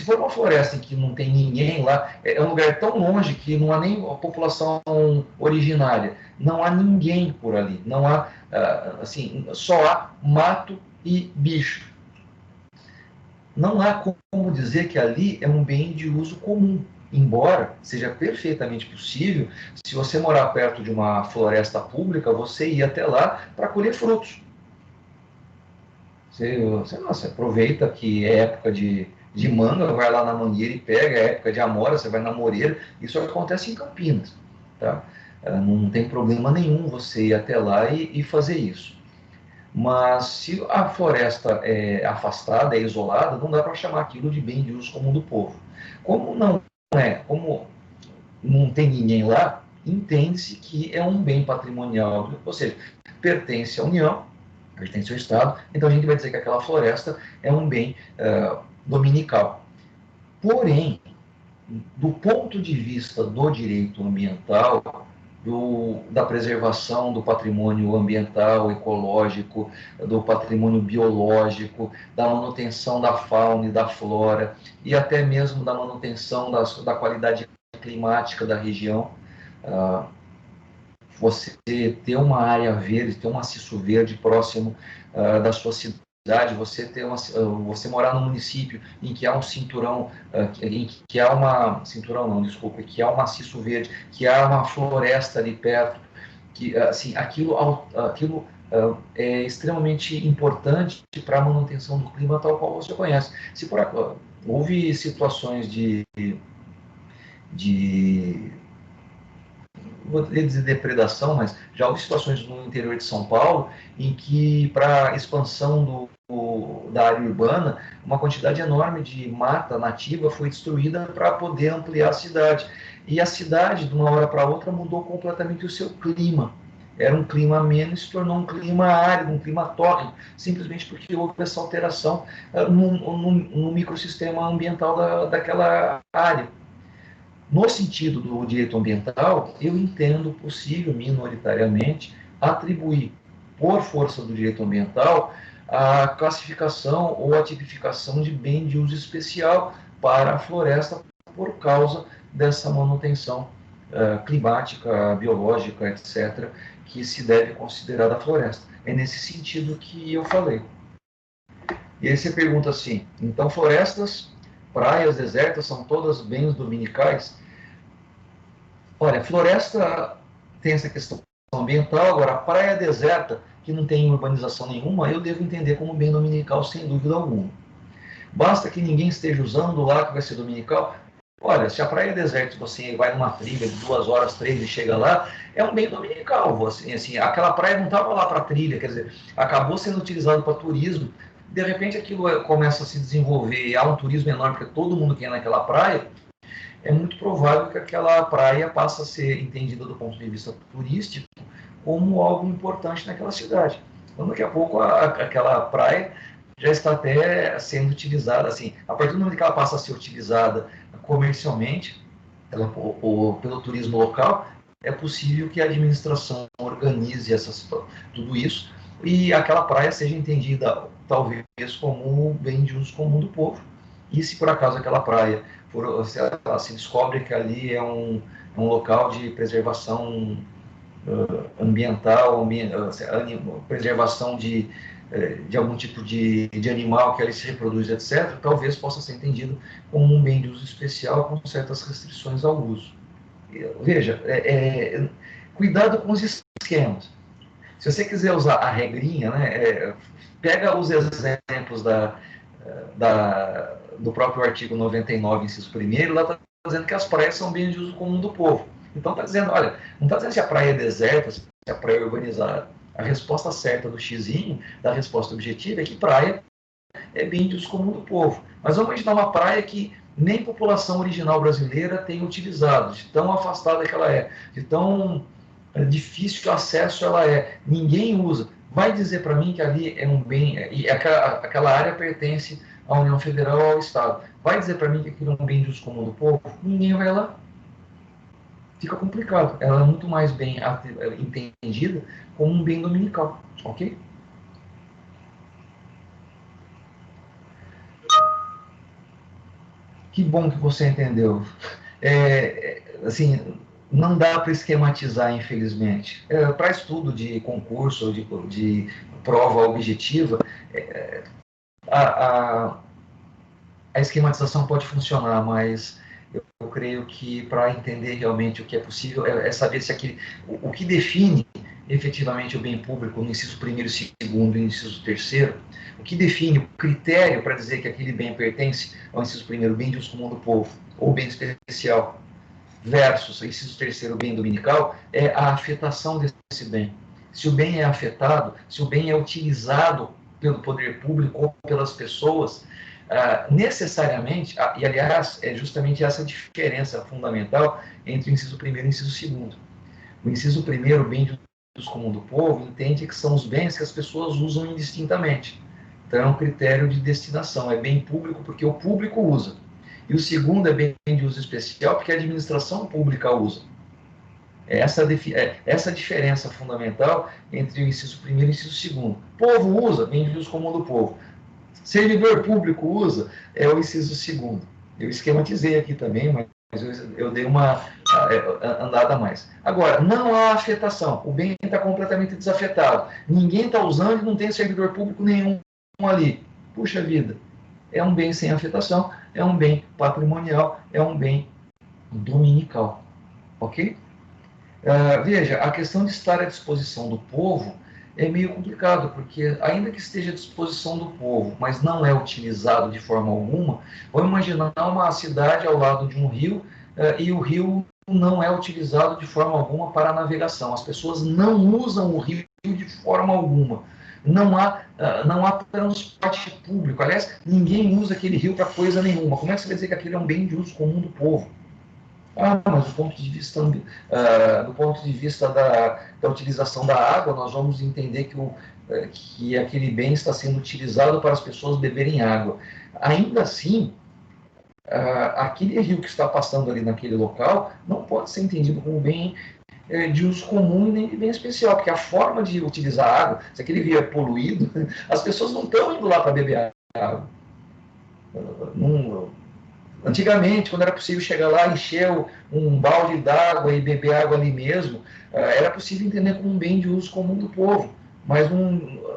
for uma floresta em que não tem ninguém lá, é um lugar tão longe que não há nem a população originária, não há ninguém por ali, não há, assim, só há mato e bicho. Não há como dizer que ali é um bem de uso comum, embora seja perfeitamente possível, se você morar perto de uma floresta pública, você ir até lá para colher frutos. Você aproveita que é época de manga, vai lá na mangueira e pega, é época de amora, você vai na moreira, isso acontece em Campinas, tá? Não tem problema nenhum você ir até lá e fazer isso. Mas se a floresta é afastada, é isolada, não dá para chamar aquilo de bem de uso comum do povo. Como não tem ninguém lá, entende-se que é um bem patrimonial, ou seja, pertence à União, pertence ao Estado, então a gente vai dizer que aquela floresta é um bem dominical. Porém, do ponto de vista do direito ambiental, da preservação do patrimônio ambiental, ecológico, do patrimônio biológico, da manutenção da fauna e da flora, e até mesmo da manutenção da qualidade climática da região. Você ter uma área verde, ter um maciço verde próximo da sua cidade, você morar num município em que há um cinturão, em que há uma cinturão não, desculpa, que há um maciço verde, que há uma floresta ali perto, que assim aquilo é extremamente importante para a manutenção do clima tal qual você conhece. Se por houve situações de vou dizer depredação, mas já houve situações no interior de São Paulo em que, para a expansão da área urbana, uma quantidade enorme de mata nativa foi destruída para poder ampliar a cidade. E a cidade, de uma hora para outra, mudou completamente o seu clima. Era um clima ameno e se tornou um clima árido, um clima tórrido, simplesmente porque houve essa alteração no microsistema ambiental daquela área. No sentido do direito ambiental, eu entendo possível, minoritariamente, atribuir, por força do direito ambiental, a classificação ou a tipificação de bem de uso especial para a floresta por causa dessa manutenção climática, biológica, etc., que se deve considerar da floresta. É nesse sentido que eu falei. E aí você pergunta assim, então florestas, praias desertas são todas bens dominicais? Olha, floresta tem essa questão ambiental, agora a praia deserta, que não tem urbanização nenhuma, eu devo entender como bem dominical, sem dúvida alguma. Basta que ninguém esteja usando lá que vai ser dominical. Olha, se a praia é deserta, você vai numa trilha de 2 horas, 3 e chega lá, é um bem dominical. Você, assim, aquela praia não estava lá para trilha, quer dizer, acabou sendo utilizado para turismo. De repente aquilo começa a se desenvolver e há um turismo enorme, porque todo mundo quer ir naquela praia. É muito provável que aquela praia passe a ser entendida do ponto de vista turístico como algo importante naquela cidade. Então, daqui a pouco, aquela praia já está até sendo utilizada, assim, a partir do momento que ela passa a ser utilizada comercialmente, pelo turismo local, é possível que a administração organize tudo isso e aquela praia seja entendida, talvez, como bem de uso comum do povo. E se por acaso aquela praia se descobre que ali é um local de preservação ambiental, preservação de algum tipo de animal que ali se reproduz, etc., talvez possa ser entendido como um bem de uso especial com certas restrições ao uso. Veja, cuidado com os esquemas. Se você quiser usar a regrinha, né, pega os exemplos do próprio artigo 99, inciso 1º, lá está dizendo que as praias são bens de uso comum do povo. Então está dizendo, olha, não está dizendo se a praia é deserta, se a praia é urbanizada. A resposta certa do xizinho, da resposta objetiva, é que praia é bem de uso comum do povo. Mas vamos imaginar uma praia que nem população original brasileira tem utilizado, de tão afastada que ela é, de tão difícil que o acesso ela é. Ninguém usa. Vai dizer para mim que ali é um bem, e aquela área pertence à União Federal ou ao Estado. Vai dizer para mim que aquilo é um bem de uso comum do povo? Ninguém vai lá. Fica complicado. Ela é muito mais bem entendida como um bem dominical, ok? Que bom que você entendeu. Assim, não dá para esquematizar, infelizmente. Para estudo de concurso, de prova objetiva, a esquematização pode funcionar, mas eu creio que para entender realmente o que é possível é saber se o que define efetivamente o bem público no inciso 1º e 2º e inciso 3º, o que define o critério para dizer que aquele bem pertence ao inciso 1º, bem de uso comum do povo, ou bem especial, versus o inciso 3º, bem dominical, é a afetação desse bem. Se o bem é afetado, se o bem é utilizado pelo poder público ou pelas pessoas, necessariamente, e aliás, é justamente essa diferença fundamental entre o inciso 1º e o inciso 2º. O inciso 1º, bem de uso comum do povo, entende que são os bens que as pessoas usam indistintamente. Então, é um critério de destinação, é bem público porque o público usa. E o segundo é bem de uso especial porque a administração pública usa. Essa diferença fundamental entre o inciso primeiro e o inciso segundo. Povo usa, bem de uso comum do povo. Servidor público usa, é o inciso segundo. Eu esquematizei aqui também, mas eu dei uma andada a mais. Agora, não há afetação. O bem está completamente desafetado. Ninguém está usando e não tem servidor público nenhum ali. Puxa vida, é um bem sem afetação, é um bem patrimonial, é um bem dominical. Ok? Veja, a questão de estar à disposição do povo é meio complicado, porque ainda que esteja à disposição do povo, mas não é utilizado de forma alguma, vamos imaginar uma cidade ao lado de um rio e o rio não é utilizado de forma alguma para a navegação. As pessoas não usam o rio de forma alguma. Não há transporte público. Aliás, ninguém usa aquele rio para coisa nenhuma. Como é que você vai dizer que aquele é um bem de uso comum do povo? Mas do ponto de vista da utilização da água, nós vamos entender que aquele bem está sendo utilizado para as pessoas beberem água. Ainda assim, aquele rio que está passando ali naquele local não pode ser entendido como bem de uso comum e nem de bem especial, porque a forma de utilizar a água, se aquele rio é poluído, as pessoas não estão indo lá para beber água. Antigamente, quando era possível chegar lá, encher um balde d'água e beber água ali mesmo, era possível entender como um bem de uso comum do povo. Mas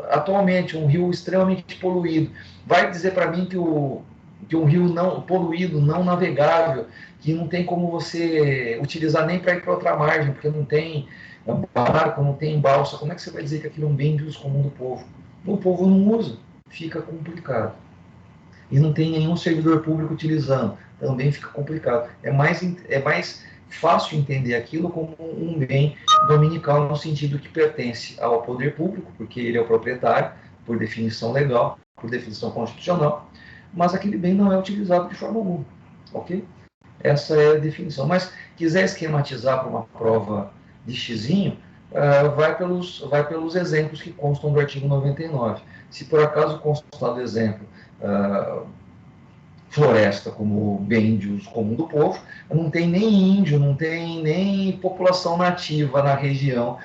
atualmente, um rio extremamente poluído, vai dizer para mim que um rio não poluído, não navegável, que não tem como você utilizar nem para ir para outra margem, porque não tem barco, não tem balsa, como é que você vai dizer que aquilo é um bem de uso comum do povo? O povo não usa, fica complicado. E não tem nenhum servidor público utilizando, também fica complicado. É mais fácil entender aquilo como um bem dominical, no sentido que pertence ao poder público, porque ele é o proprietário, por definição legal, por definição constitucional, mas aquele bem não é utilizado de forma alguma, ok? Essa é a definição. Mas quiser esquematizar para uma prova de xizinho, vai pelos exemplos que constam do artigo 99. Se por acaso constar do exemplo floresta como bem de uso comum do povo, não tem nem índio, não tem nem população nativa na região.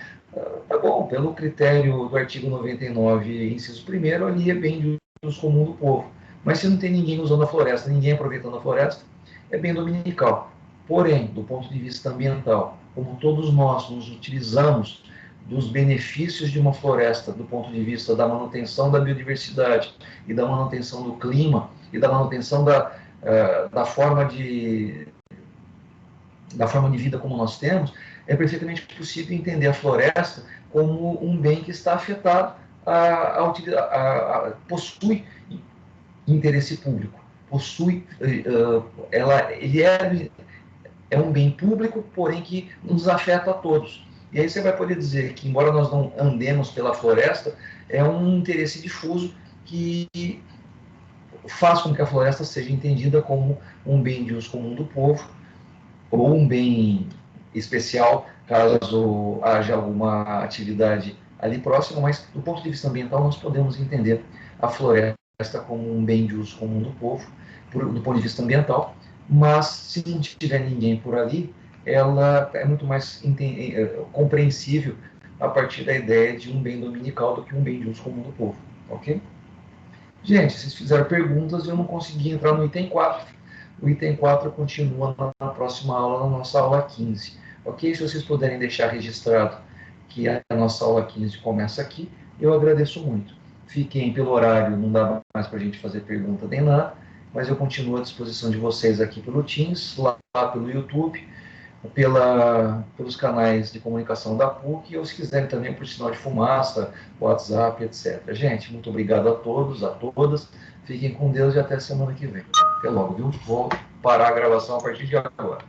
Tá bom, pelo critério do artigo 99, inciso 1º, ali é bem de uso comum do povo. Mas se não tem ninguém usando a floresta, ninguém aproveitando a floresta, é bem dominical. Porém, do ponto de vista ambiental, como todos nós nos utilizamos dos benefícios de uma floresta, do ponto de vista da manutenção da biodiversidade e da manutenção do clima e da manutenção da forma de vida como nós temos, é perfeitamente possível entender a floresta como um bem que está afetado, possui interesse público, ele é um bem público, porém que nos afeta a todos. E aí você vai poder dizer que, embora nós não andemos pela floresta, é um interesse difuso que faz com que a floresta seja entendida como um bem de uso comum do povo, ou um bem especial, caso haja alguma atividade ali próxima, mas do ponto de vista ambiental nós podemos entender a floresta como um bem de uso comum do povo, do ponto de vista ambiental, mas se não tiver ninguém por ali, ela é muito mais compreensível a partir da ideia de um bem dominical do que um bem de uso comum do povo, ok? Gente, vocês fizeram perguntas e eu não consegui entrar no item 4. O item 4 continua na próxima aula, na nossa aula 15. Ok? Se vocês puderem deixar registrado que a nossa aula 15 começa aqui, eu agradeço muito. Fiquem pelo horário, não dá mais para a gente fazer pergunta nem nada, mas eu continuo à disposição de vocês aqui pelo Teams, lá pelo YouTube, pelos canais de comunicação da PUC, ou se quiserem também por sinal de fumaça, WhatsApp, etc. Gente, muito obrigado a todos, a todas. Fiquem com Deus e até semana que vem. Até logo, viu? Vou parar a gravação a partir de agora.